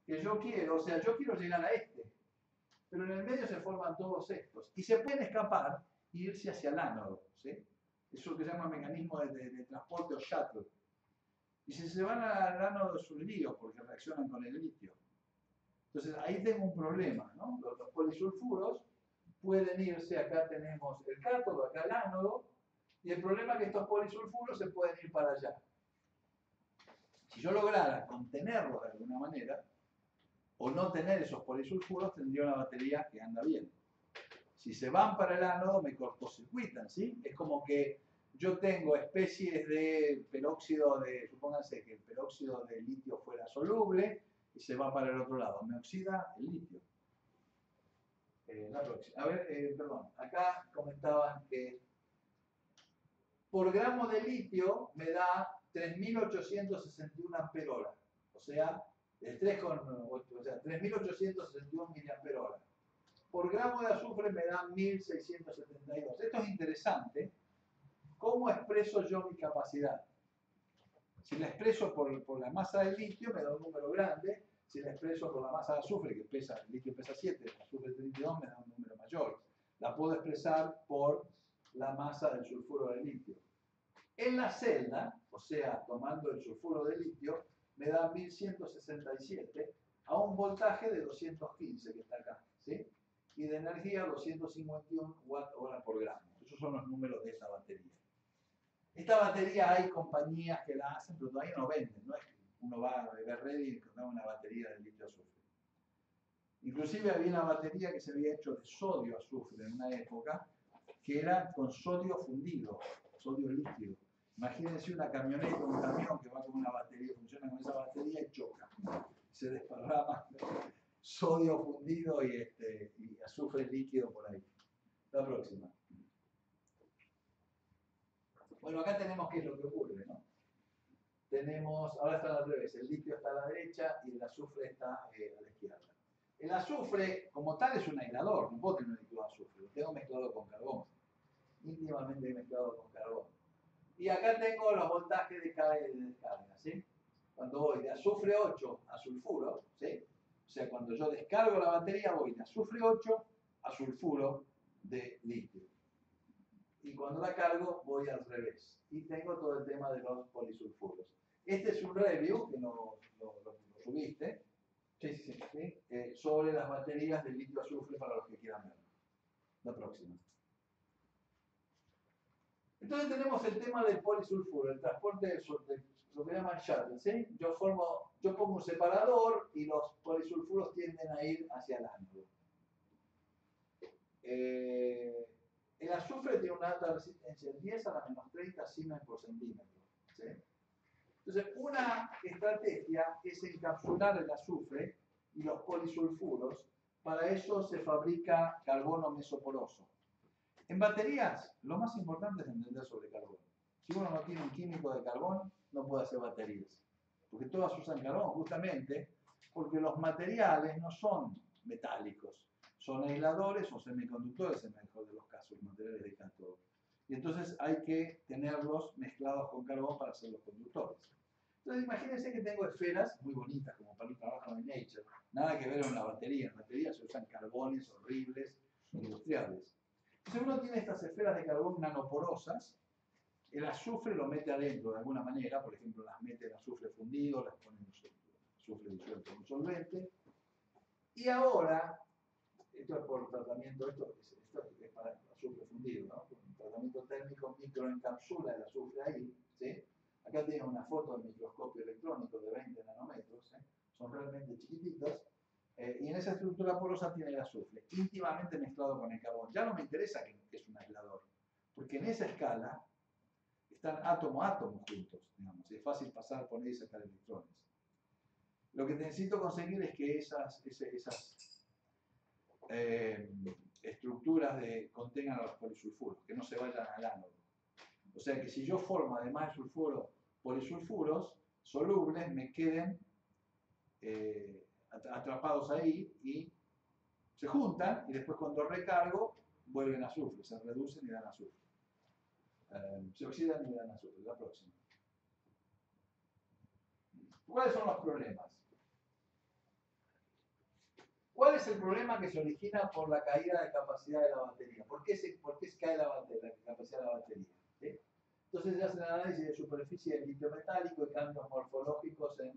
que yo quiero, o sea, yo quiero llegar a este. pero en el medio se forman todos estos. Y se pueden escapar e irse hacia el ánodo, ¿sí? Eso es lo que se llama mecanismo de transporte o shuttle. Y si se van al ánodo es un lío porque reaccionan con el litio. Entonces ahí tengo un problema, ¿no? Los polisulfuros pueden irse, acá tenemos el cátodo, acá el ánodo, y el problema es que estos polisulfuros se pueden ir para allá. Si yo lograra contenerlos de alguna manera, o no tener esos polisulfuros, tendría una batería que anda bien. Si se van para el ánodo, me cortocircuitan, ¿sí? Es como que yo tengo especies de peróxido de, supónganse que el peróxido de litio fuera soluble, y se va para el otro lado. Me oxida el litio. La próxima. A ver, perdón. Acá comentaban que por gramo de litio me da 3.861 ampere-hora. O sea, el 3,8, o sea, 3.861 miliampere-hora. Por gramo de azufre me da 1.672. Esto es interesante. ¿Cómo expreso yo mi capacidad? Si la expreso por la masa del litio, me da un número grande. Si la expreso por la masa de azufre, que pesa, el litio pesa 7, el azufre 32, me da un número mayor. La puedo expresar por la masa del sulfuro de litio. En la celda, o sea, tomando el sulfuro de litio, me da 1167 a un voltaje de 215, que está acá, ¿sí? Y de energía 251 watt-hora por gramo. Esos son los números de esta batería. Esta batería hay compañías que la hacen, pero todavía no venden. No es que uno va a beber ready y encontrar una batería de litio azufre. Inclusive había una batería que se había hecho de sodio azufre en una época, que era con sodio fundido, sodio líquido. Imagínense una camioneta, un camión que va con una batería, funciona con esa batería y choca. Se desparrama sodio fundido y azufre líquido por ahí. La próxima. Bueno, acá tenemos qué es lo que ocurre, ¿no? Tenemos, ahora está al revés, el litio está a la derecha y el azufre está a la izquierda. El azufre, como tal, es un aislador, no puedo tener un líquido de azufre, lo tengo mezclado con carbón, íntimamente mezclado con carbón. Y acá tengo los voltajes de carga y de descarga, ¿sí? Cuando voy de azufre 8 a sulfuro, ¿sí? O sea, cuando yo descargo la batería voy de azufre 8 a sulfuro de litio. Y cuando la cargo voy al revés. Y tengo todo el tema de los polisulfuros. Este es un review que lo subiste. Sí. Sobre las baterías de litio azufre para los que quieran verlo. La próxima. Entonces tenemos el tema del polisulfuro, el transporte de lo que llaman shuttle, ¿sí? Yo pongo un separador y los polisulfuros tienden a ir hacia el ánodo. El azufre tiene una alta resistencia, 10 a la menos 30 Siemens por centímetro, ¿sí? Entonces, una estrategia es encapsular el azufre y los polisulfuros. Para eso se fabrica carbono mesoporoso. En baterías, lo más importante es entender sobre carbón. Si uno no tiene un químico de carbón, no puede hacer baterías. Porque todas usan carbón, justamente porque los materiales no son metálicos. Son aisladores o semiconductores, en el mejor de los casos, materiales de cátodo. Y entonces hay que tenerlos mezclados con carbón para ser los conductores. Entonces imagínense que tengo esferas muy bonitas, como para un trabajo en Nature. Nada que ver con la batería. En baterías se usan carbones horribles, industriales. Entonces uno tiene estas esferas de carbón nanoporosas, el azufre lo mete adentro de alguna manera, por ejemplo las mete en azufre fundido, las pone en azufre disuelto en un solvente, y ahora, esto es por tratamiento, esto es para azufre fundido, ¿no? Con un tratamiento térmico microencapsula el azufre ahí, ¿sí? Acá tienen una foto del microscopio electrónico de 20 nanómetros, ¿eh? Son realmente chiquititos. Y en esa estructura porosa tiene el azufre, íntimamente mezclado con el carbón. Ya no me interesa que es un aislador, porque en esa escala están átomo a átomo juntos, digamos, y es fácil pasar, poner y sacar electrones. Lo que necesito conseguir es que esas estructuras contengan a los polisulfuros, que no se vayan al ánodo. O sea que si yo formo además de sulfuro polisulfuros solubles, me queden atrapados ahí y se juntan y después cuando recargo vuelven a azufre, se reducen y dan azufre. Se oxidan y dan azufre. La próxima. ¿Cuáles son los problemas? ¿Cuál es el problema que se origina por la caída de capacidad de la batería? ¿Por qué se cae la capacidad de la batería? ¿Sí? Entonces se hace el análisis de superficie de litio metálico y cambios morfológicos en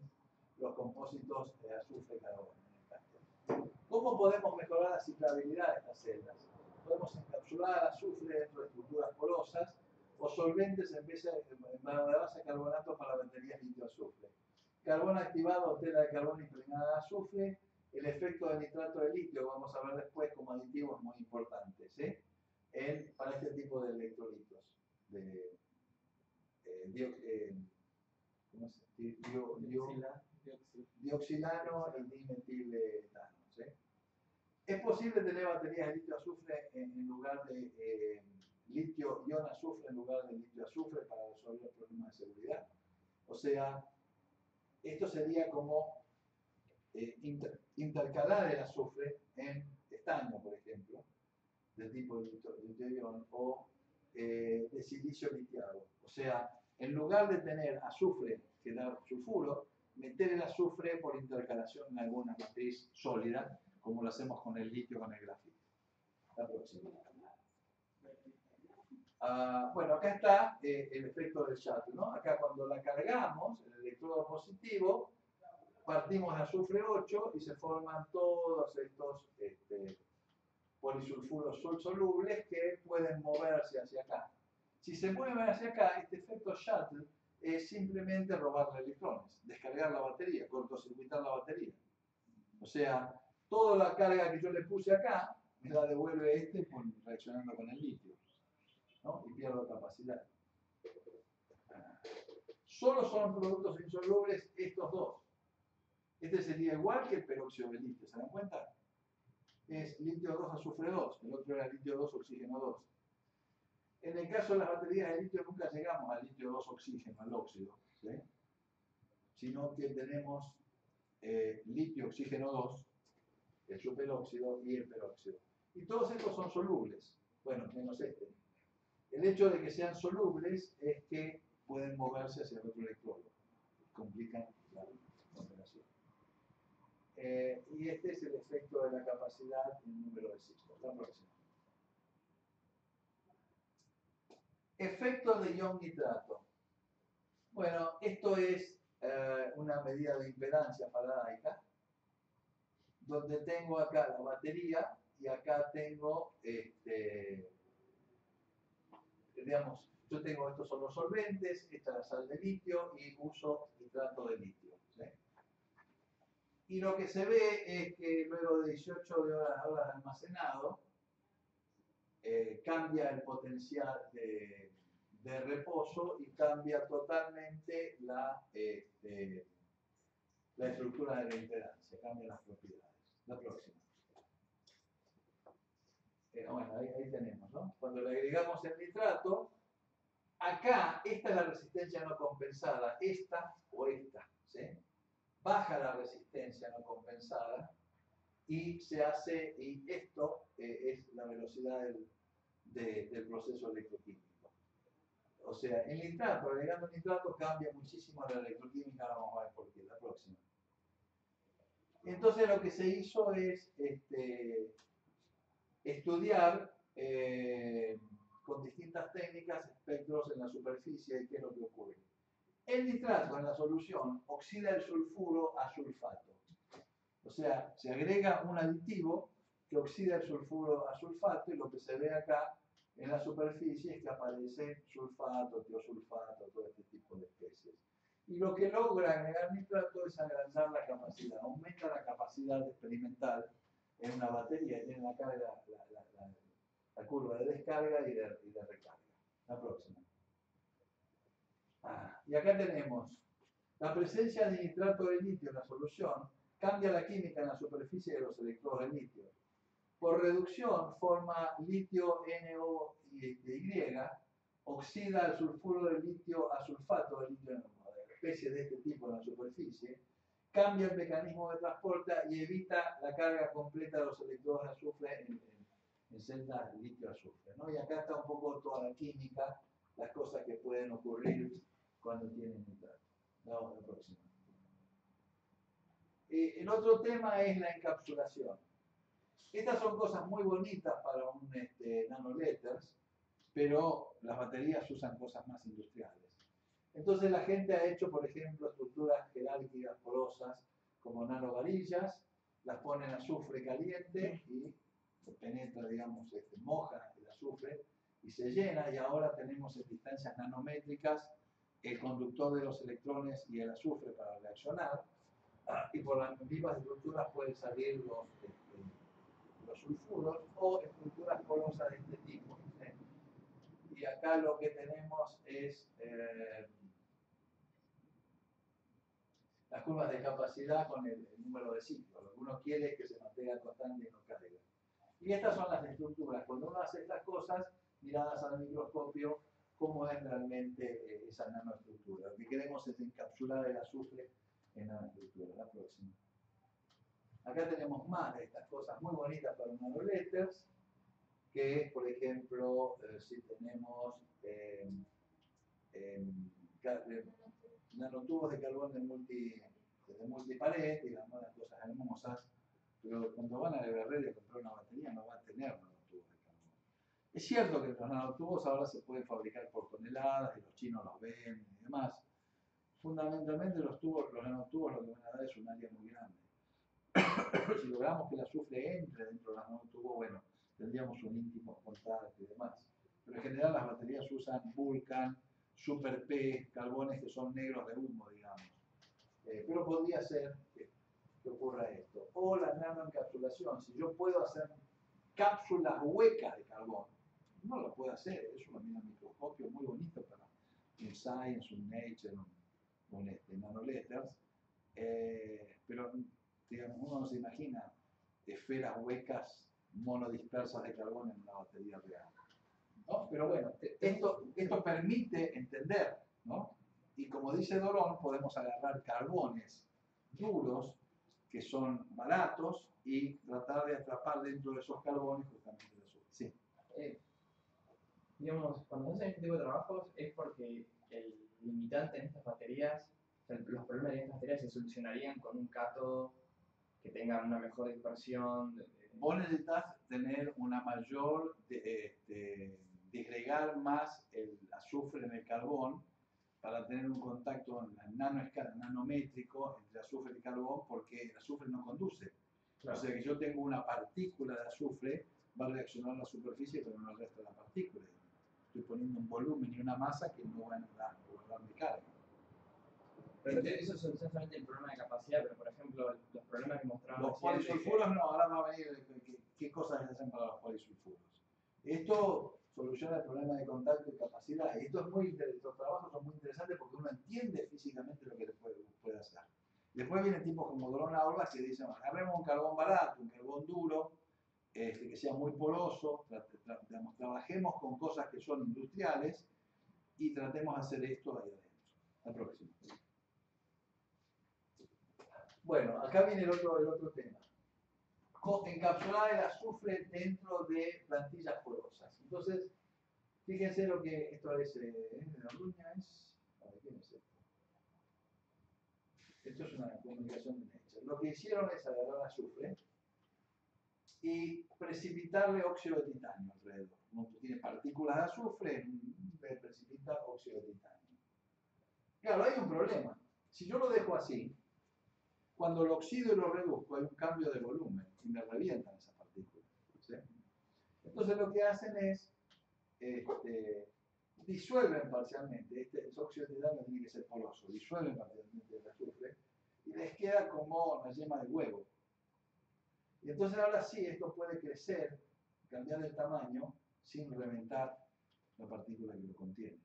los compósitos de azufre y carbono. ¿Cómo podemos mejorar la ciclabilidad de estas celdas? Podemos encapsular azufre dentro de estructuras porosas o solventes en base a carbonato para baterías litio-azufre. Carbono activado o tela de carbono impregnada de azufre. El efecto del nitrato de litio, vamos a ver después como aditivo, es muy importante, ¿sí? Para este tipo de electrolitos. Dioxilano y dimetiletano, ¿sí? Es posible tener baterías de litio-azufre en lugar de litio-ion-azufre en lugar de litio-azufre para resolver problemas de seguridad. O sea, esto sería como intercalar el azufre en estaño, por ejemplo, del tipo litio-ion o de silicio litiado. O sea, en lugar de tener azufre que da sulfuro, meter el azufre por intercalación en alguna matriz sólida, como lo hacemos con el litio con el grafito. La próxima. Bueno, acá está el efecto del shuttle, ¿no? Acá cuando la cargamos, el electrodo positivo, partimos de azufre 8 y se forman todos estos polisulfuros solubles que pueden moverse hacia acá. Si se mueven hacia acá, este efecto shuttle es simplemente robarle electrones, descargar la batería, cortocircuitar la batería. O sea, toda la carga que yo le puse acá, me la devuelve reaccionando con el litio, ¿no? Y pierdo capacidad. Solo son productos insolubles estos dos. Este sería igual que el peróxido de litio, ¿se dan cuenta? Es litio 2 azufre 2, el otro era litio 2 oxígeno 2. En el caso de las baterías de litio nunca llegamos al litio 2 oxígeno, al óxido, ¿sí? Sino que tenemos litio oxígeno 2, el superóxido y el peróxido. Y todos estos son solubles, bueno, menos este. El hecho de que sean solubles es que pueden moverse hacia el otro electrodo, complican la operación. Y este es el efecto de la capacidad en número de ciclos. La próxima. Efecto de ion nitrato. Bueno, esto es una medida de impedancia faradaica, donde tengo acá la batería y acá tengo, digamos, yo tengo estos son los solventes, esta es la sal de litio y uso nitrato de litio, ¿sí? Y lo que se ve es que luego de 18 horas de almacenado, cambia el potencial de reposo y cambia totalmente la estructura de la impedancia, cambia las propiedades. La próxima. Bueno, ahí tenemos, ¿no? Cuando le agregamos el nitrato, acá, esta es la resistencia no compensada, esta o esta, ¿sí? Baja la resistencia no compensada y se hace, y esto es la velocidad del proceso electroquímico. O sea, el nitrato, agregando nitrato, cambia muchísimo la electroquímica, vamos a ver por qué, la próxima. Entonces lo que se hizo es estudiar con distintas técnicas espectros en la superficie y qué es lo que ocurre. El nitrato en la solución oxida el sulfuro a sulfato. O sea, se agrega un aditivo que oxida el sulfuro a sulfato y lo que se ve acá en la superficie es que aparece sulfato, tiosulfato, todo este tipo de especies. Y lo que logra agregar nitrato es agrandar la capacidad, aumenta la capacidad experimental en una batería, tiene la carga, la curva de descarga y de recarga. La próxima. Y acá tenemos la presencia de nitrato de litio en la solución, cambia la química en la superficie de los electrodos de litio. Por reducción forma litio NO(Y), oxida el sulfuro de litio a sulfato de litio, especie de este tipo en la superficie, cambia el mecanismo de transporte y evita la carga completa de los electrodos de azufre en celdas litio-azufre, ¿no? Y acá está un poco toda la química, las cosas que pueden ocurrir cuando tienen nitrato. Vamos a la próxima. El otro tema es la encapsulación. Estas son cosas muy bonitas para un nanoletters, pero las baterías usan cosas más industriales. Entonces la gente ha hecho, por ejemplo, estructuras jerárquicas porosas como nanovarillas, las pone en azufre caliente y penetra, digamos, moja el azufre y se llena, y ahora tenemos en distancias nanométricas el conductor de los electrones y el azufre para reaccionar, y por las mismas estructuras pueden salir los sulfuros o estructuras porosas de este tipo. Y acá lo que tenemos es las curvas de capacidad con el número de ciclos. Lo que uno quiere es que se mantenga constante y no caiga. Y estas son las estructuras. Cuando uno hace estas cosas, miradas al microscopio, cómo es realmente esa nanoestructura. Lo que queremos es encapsular el azufre en nanoestructura. La próxima. Acá tenemos más de estas cosas muy bonitas para nanoletters, que es, por ejemplo, si tenemos nanotubos de carbón de multipared, digamos, las cosas hermosas, pero cuando van a la librería a comprar una batería no va a tener nanotubos de carbón. Es cierto que los nanotubos ahora se pueden fabricar por toneladas y los chinos los venden y demás. Fundamentalmente los nanotubos lo que van a dar es un área muy grande. Si logramos que el azufre entre dentro de los nanotubos, bueno, tendríamos un íntimo contacto y demás. Pero en general las baterías usan Vulcan, Super P, carbones que son negros de humo, digamos. Pero podría ser que ocurra esto. O la nanoencapsulación. Si yo puedo hacer cápsulas huecas de carbón, no lo puedo hacer. Eso lo mira el microscopio, muy bonito para un Science, un Nature, un nanoletters. Pero digamos, uno no se imagina esferas huecas monodispersas de carbón en una batería real, ¿no? Pero bueno, esto permite entender, ¿no? Y como dice Dorón, podemos agarrar carbones duros que son baratos y tratar de atrapar dentro de esos carbones justamente el azufre. Sí. Digamos, cuando hacen este tipo de trabajos es porque el limitante en estas baterías, los problemas de estas baterías se solucionarían con un cátodo que tenga una mejor dispersión. Vos necesitas tener una mayor, disgregar más el azufre en el carbón para tener un contacto en la nanoescala, nanométrico entre azufre y carbón, porque el azufre no conduce. Claro. O sea que yo tengo una partícula de azufre, va a reaccionar a la superficie, pero no al resto de la partícula. Estoy poniendo un volumen y una masa que no van a darme carga. Pero eso es esencialmente el problema de capacidad, pero por ejemplo, los problemas que mostraron los polisulfuros no, ahora va a venir qué cosas se hacen para los polisulfuros. Esto soluciona el problema de contacto y capacidad. Y esto es muy interesante, los trabajos son muy interesantes porque uno entiende físicamente lo que le puede hacer. Después vienen tipos como Dorón Auerbach que dicen, agarremos un carbón barato, un carbón duro, que sea muy poroso, trabajemos con cosas que son industriales y tratemos de hacer esto ahí adentro. La próxima. Bueno, acá viene el otro tema. Encapsular el azufre dentro de plantillas porosas. Entonces, fíjense lo que esto es, la ruña es, a ver, ¿quién es esto? Esto es una comunicación de Nature. Lo que hicieron es agarrar azufre y precipitarle óxido de titanio alrededor. Como tiene partículas de azufre, le precipita óxido de titanio. Claro, hay un problema. Si yo lo dejo así, cuando lo oxido y lo reduzco, hay un cambio de volumen y me revientan esas partículas. ¿Sí? Entonces lo que hacen es disuelven parcialmente, el óxido de titanio tiene que ser poroso, disuelven parcialmente el azufre y les queda como una yema de huevo. Y entonces ahora sí, esto puede crecer, cambiar el tamaño sin reventar la partícula que lo contiene.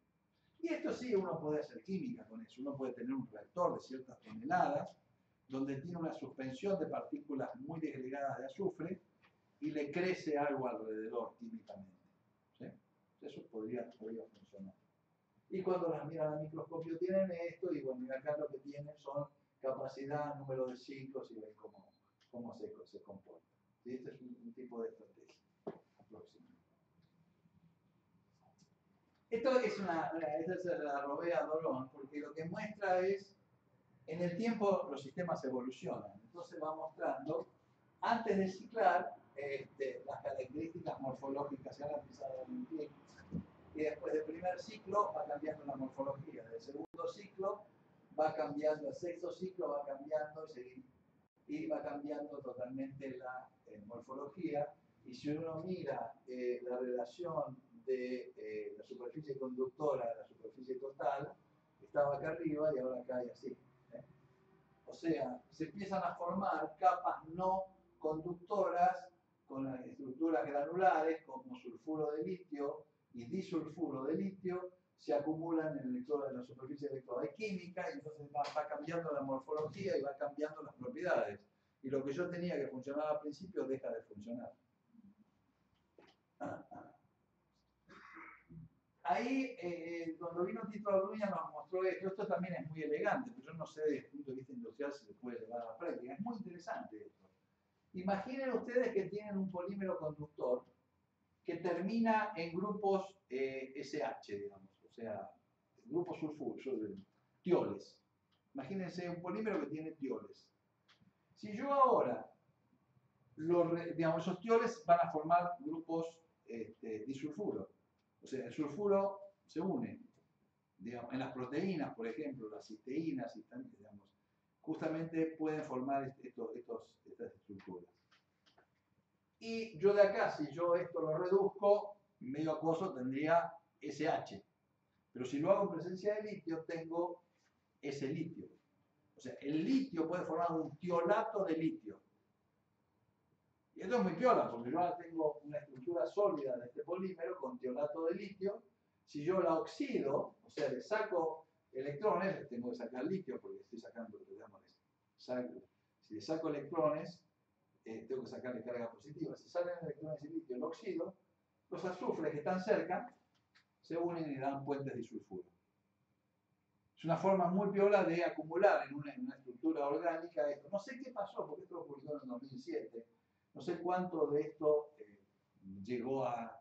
Y esto sí, uno puede hacer química con eso, uno puede tener un reactor de ciertas toneladas donde tiene una suspensión de partículas muy disgregadas de azufre y le crece algo alrededor químicamente. ¿Sí? Eso podría funcionar. Y cuando las miran al microscopio tienen esto, y bueno, y acá lo que tienen son capacidad, número de ciclos, y ven cómo se comporta. ¿Sí? Este es un tipo de estrategia. Esto es esta se la robé a Dorón, porque lo que muestra es, en el tiempo los sistemas evolucionan. Entonces va mostrando, antes de ciclar, las características morfológicas, se han analizado en pie. Y después del primer ciclo va cambiando la morfología, del segundo ciclo va cambiando, el sexto ciclo va cambiando y va cambiando totalmente la morfología. Y si uno mira la relación de la superficie conductora a la superficie total, estaba acá arriba y ahora cae así. O sea, se empiezan a formar capas no conductoras con estructuras granulares como sulfuro de litio y disulfuro de litio, se acumulan en la superficie electroquímica y entonces va cambiando la morfología y va cambiando las propiedades. Y lo que yo tenía que funcionar al principio deja de funcionar. Ahí, cuando vino Tito Abruña nos mostró esto. Esto también es muy elegante, pero yo no sé desde el punto de vista industrial si se puede llevar a la práctica. Es muy interesante esto. Imaginen ustedes que tienen un polímero conductor que termina en grupos SH, digamos, o sea, grupos tioles. Imagínense un polímero que tiene tioles. Si yo ahora, digamos, esos tioles van a formar grupos disulfuro. O sea, el sulfuro se une, digamos, en las proteínas, por ejemplo, las cisteínas, digamos, justamente pueden formar estas estructuras. Y yo de acá, si yo esto lo reduzco, medio acuoso tendría SH. Pero si lo hago en presencia de litio, tengo ese litio. O sea, el litio puede formar un tiolato de litio. Y esto es muy piola, porque yo ahora tengo una estructura sólida de este polímero con tiolato de litio. Si yo la oxido, o sea, le saco electrones, tengo que sacar litio porque estoy sacando, digamos, si le saco electrones, tengo que sacarle carga positiva. Si salen electrones y litio, lo oxido, los azufres que están cerca se unen y dan puentes disulfuro. Es una forma muy piola de acumular en una estructura orgánica esto. No sé qué pasó, porque esto lo publicó en el 2007. No sé cuánto de esto llegó a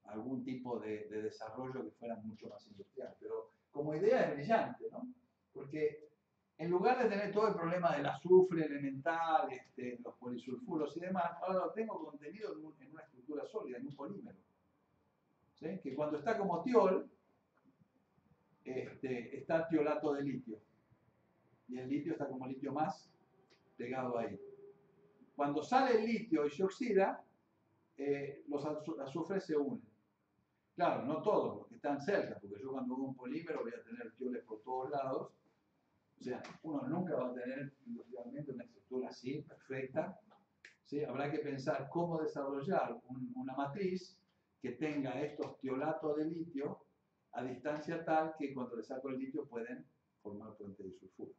algún tipo de desarrollo que fuera mucho más industrial. Pero como idea es brillante, ¿no? Porque en lugar de tener todo el problema del azufre elemental, los polisulfuros y demás, ahora lo tengo contenido en una estructura sólida, en un polímero. ¿Sí? Que cuando está como tiol, está tiolato de litio. Y el litio está como litio más pegado ahí. Cuando sale el litio y se oxida, los azufres se unen. Claro, no todos los que están cerca, porque yo cuando hago un polímero voy a tener tioles por todos lados. O sea, uno nunca va a tener industrialmente una estructura así, perfecta. ¿Sí? Habrá que pensar cómo desarrollar una matriz que tenga estos tiolatos de litio a distancia tal que cuando le saco el litio pueden formar puentes de sulfuro.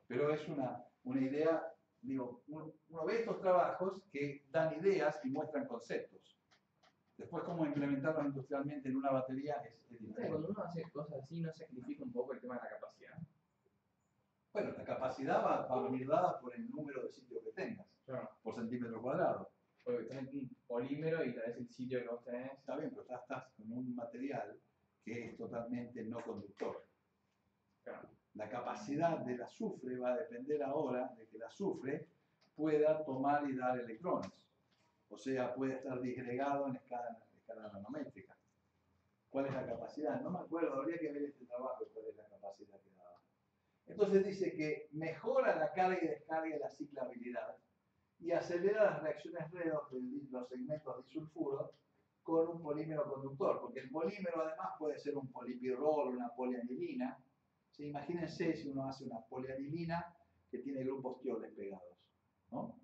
Pero es una idea, digo, uno ve estos trabajos que dan ideas y muestran conceptos. Después, cómo implementarlos industrialmente en una batería es diferente. Cuando uno hace cosas así, ¿no sacrifica un poco el tema de la capacidad? Bueno, la capacidad va a venir dada por el número de sitios que tengas, Claro. por centímetro cuadrado. Porque tenés un polímero y tenés el sitio que vos tenés. Está bien, pero estás con un material que es totalmente no conductor. Claro. La capacidad del azufre va a depender ahora de que el azufre pueda tomar y dar electrones. O sea, puede estar disgregado en escala nanométrica. ¿Cuál es la capacidad? No me acuerdo, habría que ver este trabajo, cuál es la capacidad que daba. Entonces dice que mejora la carga y descarga y la ciclabilidad y acelera las reacciones redox de los segmentos disulfuros con un polímero conductor, porque el polímero además puede ser un polipirrol, una polianilina. ¿Sí? Imagínense si uno hace una polianilina que tiene grupos tioles pegados, ¿no?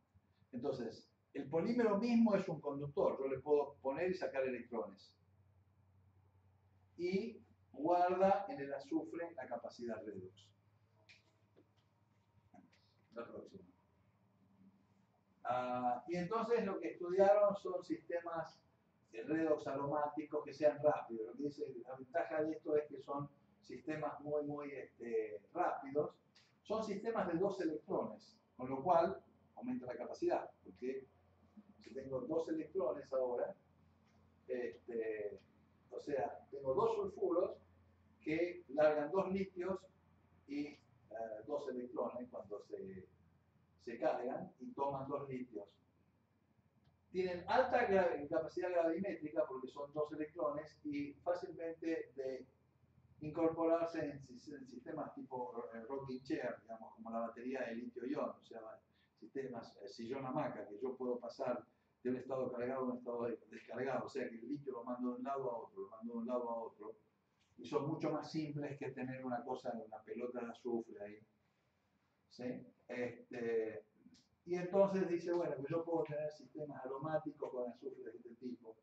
Entonces, el polímero mismo es un conductor, yo le puedo poner y sacar electrones. Y guarda en el azufre la capacidad redox. La próxima. Y entonces lo que estudiaron son sistemas de redox aromáticos que sean rápidos. Lo que dice, la ventaja de esto es que son sistemas muy rápidos. Son sistemas de 2 electrones, con lo cual aumenta la capacidad, porque si tengo 2 electrones ahora, o sea, tengo 2 sulfuros que largan 2 litios y 2 electrones cuando se cargan y toman 2 litios. tienen alta capacidad gravimétrica porque son 2 electrones y fácilmente de incorporarse en sistemas tipo rocking chair, digamos, como la batería de litio-ion, o sea, sistemas sillón hamaca, que yo puedo pasar de un estado cargado a un estado descargado, o sea que el litio lo mando de un lado a otro, lo mando de un lado a otro, y son mucho más simples que tener una cosa, una pelota de azufre ahí. ¿Sí? Y entonces dice, bueno, que yo puedo tener sistemas aromáticos con azufre de este tipo,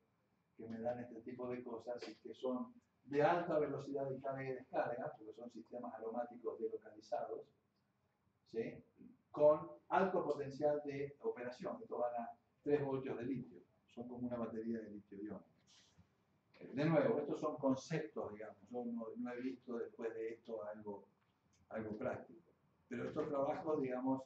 que me dan este tipo de cosas y que son de alta velocidad de carga y descarga, porque son sistemas aromáticos delocalizados, ¿sí? Con alto potencial de operación. Esto van a 3 voltios de litio, son como una batería de litio-ion. De nuevo, estos son conceptos, digamos, yo no he visto después de esto algo práctico. Pero estos trabajos, digamos,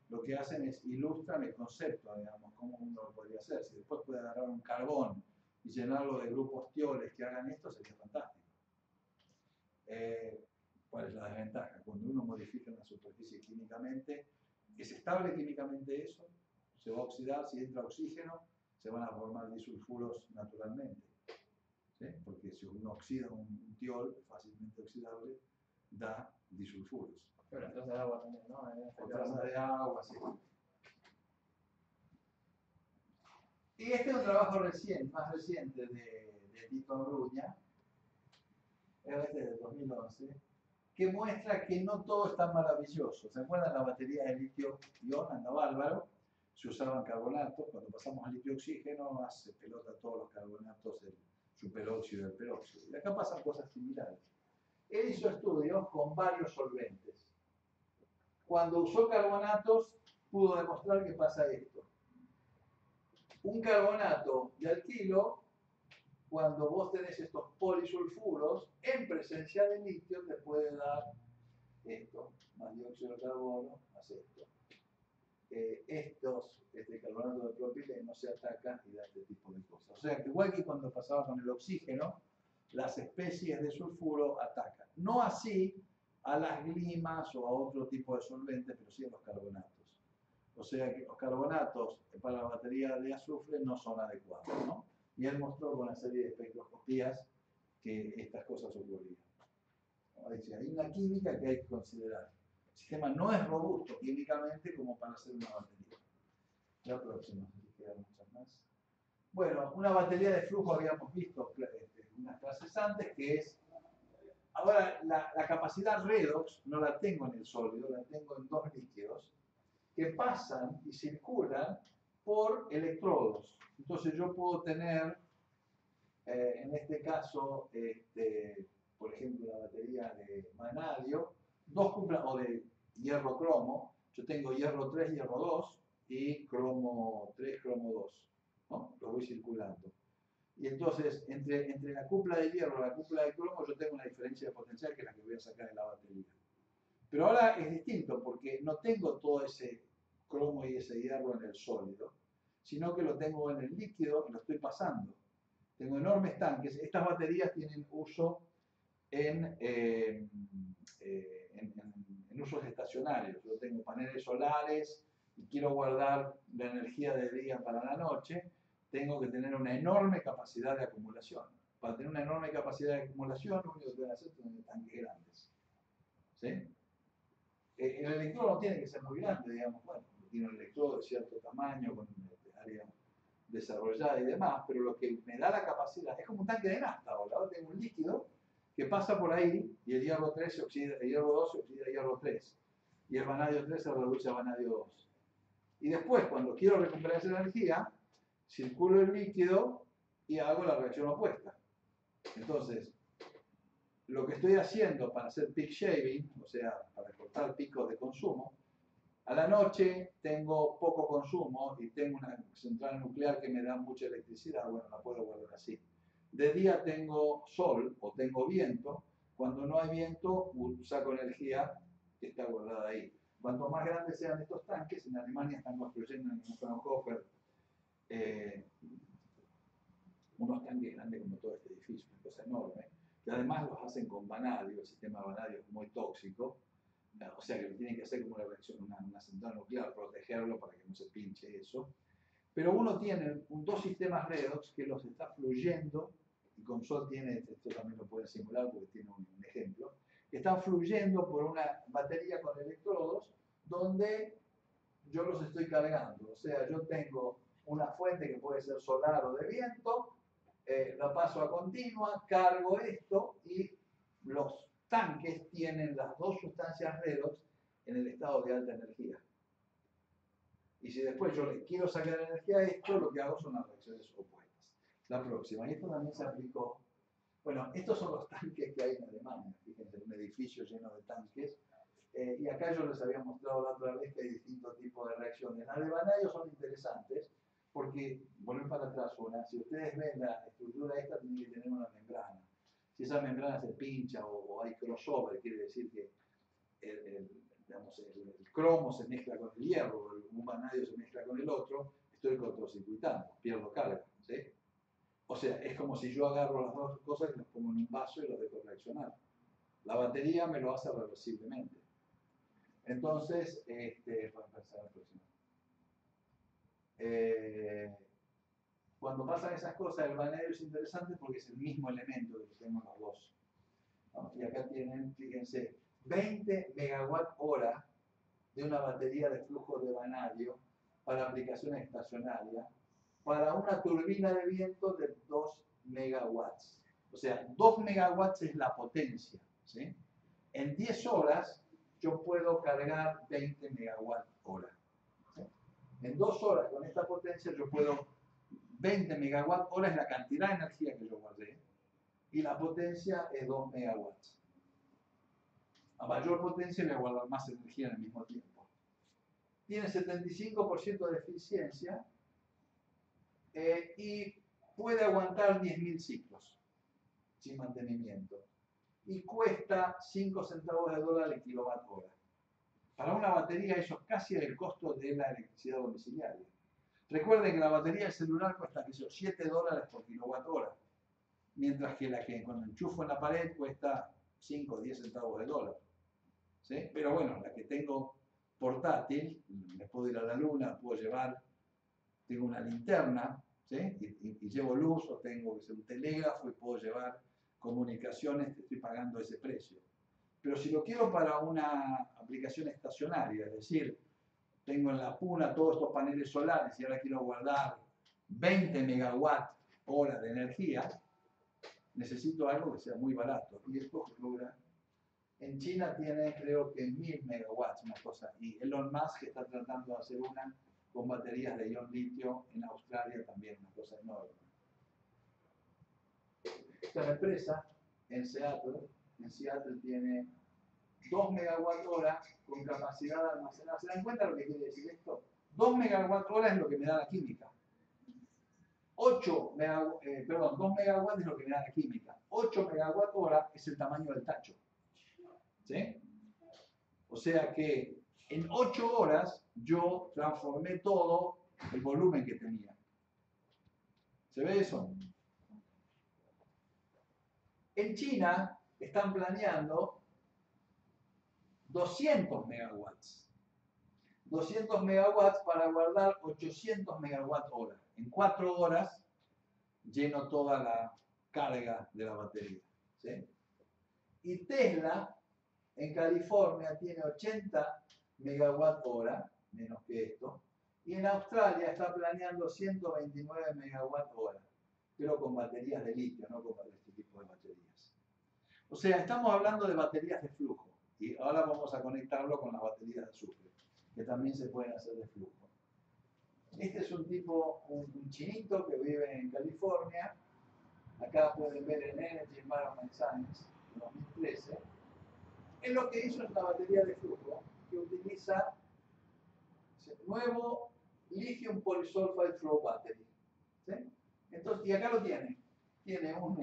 lo que hacen es ilustran el concepto, digamos, cómo uno lo podría hacer. Si después puede agarrar un carbón y llenarlo de grupos tioles que hagan esto, sería fantástico. ¿Cuál es la desventaja? Cuando uno modifica una superficie químicamente, es estable químicamente eso, se va a oxidar, si entra oxígeno, se van a formar disulfuros naturalmente. ¿Sí? Porque si uno oxida un tiol fácilmente oxidable, da disulfuros. Pero entonces agua también, ¿no? O traza de agua, sí. Y este es un trabajo reciente, más reciente de Tito Abruña, este de 2011, que muestra que no todo es tan maravilloso. ¿Se acuerdan la batería de litio-ion? Andaba bárbaro, se usaban carbonatos, cuando pasamos al litio-oxígeno hace pelota todos los carbonatos, el superóxido y el peróxido. Y acá pasan cosas similares. Él hizo estudios con varios solventes. Cuando usó carbonatos, pudo demostrar que pasa esto. Un carbonato de alquilo, cuando vos tenés estos polisulfuros, en presencia de litio te puede dar esto, más dióxido de carbono, más esto. Este carbonato de propileno se ataca y da este tipo de cosas. O sea, que igual que cuando pasaba con el oxígeno, las especies de sulfuro atacan. No así a las glimas o a otro tipo de solventes, pero sí a los carbonatos. O sea que los carbonatos para la batería de azufre no son adecuados, ¿no? Y él mostró con una serie de espectroscopías que estas cosas ocurrían. Dice, hay una química que hay que considerar. El sistema no es robusto químicamente como para hacer una batería. La próxima, si quedan muchas más. Bueno, una batería de flujo habíamos visto unas clases antes, que es... Ahora, la capacidad redox no la tengo en el sólido, la tengo en 2 líquidos que pasan y circulan por electrodos. Entonces yo puedo tener, en este caso, por ejemplo, la batería de vanadio, 2 cuplas, o de hierro cromo, yo tengo hierro 3, hierro 2 y cromo 3, cromo 2, ¿no? Lo voy circulando. Y entonces, entre la cupla de hierro y la cupla de cromo, yo tengo una diferencia de potencial que es la que voy a sacar en la batería. Pero ahora es distinto porque no tengo todo ese cromo y ese hierro en el sólido, sino que lo tengo en el líquido y lo estoy pasando. Tengo enormes tanques. Estas baterías tienen uso en usos estacionarios. Yo tengo paneles solares y quiero guardar la energía del día para la noche, tengo que tener una enorme capacidad de acumulación. Para tener una enorme capacidad de acumulación, lo único que tengo que hacer es tener tanques grandes. ¿Sí? El electrodo no tiene que ser muy grande, digamos, bueno, tiene un electrodo de cierto tamaño, con área desarrollada y demás, pero lo que me da la capacidad es como un tanque de nafta ahora. Ahora tengo un líquido que pasa por ahí y el hierro 3 se oxida, el hierro 2 se oxida el hierro 3 y el vanadio 3 se reduce a vanadio 2. Y después, cuando quiero recuperar esa energía, circulo el líquido y hago la reacción opuesta. Entonces, lo que estoy haciendo para hacer peak shaving, o sea, para cortar picos de consumo, a la noche tengo poco consumo y tengo una central nuclear que me da mucha electricidad, bueno, la puedo guardar así. De día tengo sol o tengo viento, cuando no hay viento saco energía que está guardada ahí. Cuanto más grandes sean estos tanques, en Alemania están construyendo en Fraunhofer unos tanques grandes como todo este edificio, una cosa enorme, que además los hacen con vanadio, el sistema de vanadio es muy tóxico, o sea que lo tienen que hacer como una reacción, una central nuclear, protegerlo para que no se pinche eso. Pero uno tiene dos sistemas redox que los está fluyendo, y Consol tiene, esto también lo pueden simular porque tiene un ejemplo, que están fluyendo por una batería con electrodos donde yo los estoy cargando. O sea, yo tengo una fuente que puede ser solar o de viento, la paso a continua, cargo esto y los tanques tienen las dos sustancias redox en el estado de alta energía. Y si después yo le quiero sacar energía a esto, lo que hago son las reacciones opuestas. La próxima, y esto también se aplicó. Bueno, estos son los tanques que hay en Alemania. Fíjense, un edificio lleno de tanques. Y acá yo les había mostrado la otra vez que hay distintos tipos de reacciones. Las de vanadio son interesantes porque, volver para atrás una, si ustedes ven la estructura esta, tiene que tener una membrana. Si esa membrana se pincha o hay crossover, quiere decir que digamos, el cromo se mezcla con el hierro, un vanadio se mezcla con el otro, estoy cortocircuitando, pierdo carga. ¿Sí? O sea, es como si yo agarro las dos cosas y las pongo en un vaso y las dejo reaccionar. La batería me lo hace reversiblemente. Entonces, para empezar la próxima. Cuando pasan esas cosas, el vanadio es interesante porque es el mismo elemento que tenemos los dos. ¿No? Y acá tienen, fíjense, 20 megawatt hora de una batería de flujo de vanadio para aplicaciones estacionarias, para una turbina de viento de 2 megawatts. O sea, 2 megawatts es la potencia. ¿Sí? En 10 horas yo puedo cargar 20 megawatt hora. ¿Sí? En 2 horas con esta potencia yo puedo, 20 megawatt hora es la cantidad de energía que yo guardé y la potencia es 2 megawatts. A mayor potencia voy a guardar más energía en el mismo tiempo. Tiene 75% de eficiencia y puede aguantar 10.000 ciclos sin mantenimiento. Y cuesta 5 centavos de dólar el kilowatt hora. Para una batería eso es casi el costo de la electricidad domiciliaria. Recuerden que la batería del celular cuesta $7 por kilowatt hora, mientras que la que cuando enchufo en la pared cuesta 5 o 10 centavos de dólar. ¿Sí? Pero bueno, la que tengo portátil, me puedo ir a la luna, puedo llevar, tengo una linterna, ¿sí? y llevo luz, o tengo que ser un telégrafo y puedo llevar comunicaciones, estoy pagando ese precio. Pero si lo quiero para una aplicación estacionaria, es decir, tengo en la puna todos estos paneles solares y ahora quiero guardar 20 megawatt hora de energía, necesito algo que sea muy barato. Y esto logra. En China tiene creo que 1000 megawatts, una cosa. Y Elon Musk está tratando de hacer una con baterías de ion litio en Australia también, una cosa enorme. Esta empresa en Seattle tiene 2 megawatt hora con capacidad de almacenar. ¿Se dan cuenta lo que quiere decir esto? 2 megawatt hora es lo que me da la química. 2 megawatts es lo que me da la química. 8 megawatt hora es el tamaño del tacho. ¿Sí? O sea que en 8 horas yo transformé todo el volumen que tenía. ¿Se ve eso? En China están planeando 200 megawatts. 200 megawatts para guardar 800 megawatt hora. En 4 horas lleno toda la carga de la batería. ¿Sí? Y Tesla en California tiene 80 megawatt hora, menos que esto, y en Australia está planeando 129 megawatt hora, pero con baterías de litio, no con este tipo de baterías. O sea, estamos hablando de baterías de flujo, y ahora vamos a conectarlo con las baterías de azufre, que también se pueden hacer de flujo. Este es un tipo, un chinito que vive en California. Acá pueden ver en Energy Environment Science, en 2013. Él lo que hizo es una batería de flujo que utiliza nuevo Lithium Polysulfide Flow Battery. ¿Sí? Entonces, y acá lo tiene. Tiene un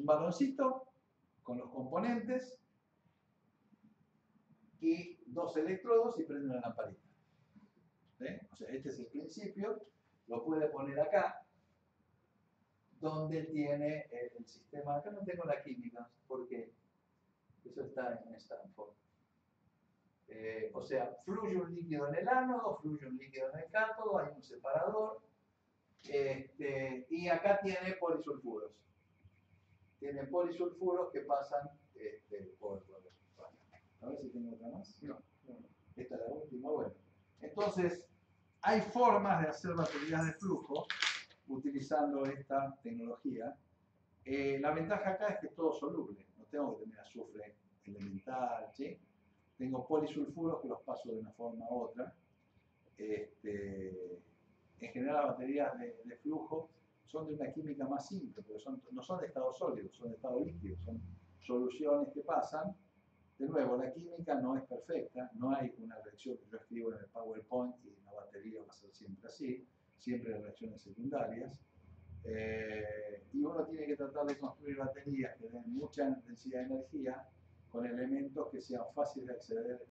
baloncito con los componentes y 2 electrodos y prende una lamparita. ¿Sí? O sea, este es el principio. Lo puede poner acá, donde tiene el sistema. Acá no tengo la química, porque eso está en Stanford. O sea, fluye un líquido en el ánodo, fluye un líquido en el cátodo, hay un separador. Y acá tiene polisulfuros. Tiene polisulfuros que pasan por a ver si tengo otra más. No. Esta es la última. Bueno, entonces hay formas de hacer baterías de flujo utilizando esta tecnología. La ventaja acá es que es todo soluble. No tengo que tener azufre elemental, ¿sí? Tengo polisulfuros que los paso de una forma u otra. En general las baterías de flujo son de una química más simple, porque no son de estado sólido, son de estado líquido, son soluciones que pasan. De nuevo, la química no es perfecta, no hay una reacción que yo escribo en el PowerPoint y en la batería va a ser siempre así, siempre hay reacciones secundarias. Y uno tiene que tratar de construir baterías que den mucha densidad de energía con elementos que sean fáciles de acceder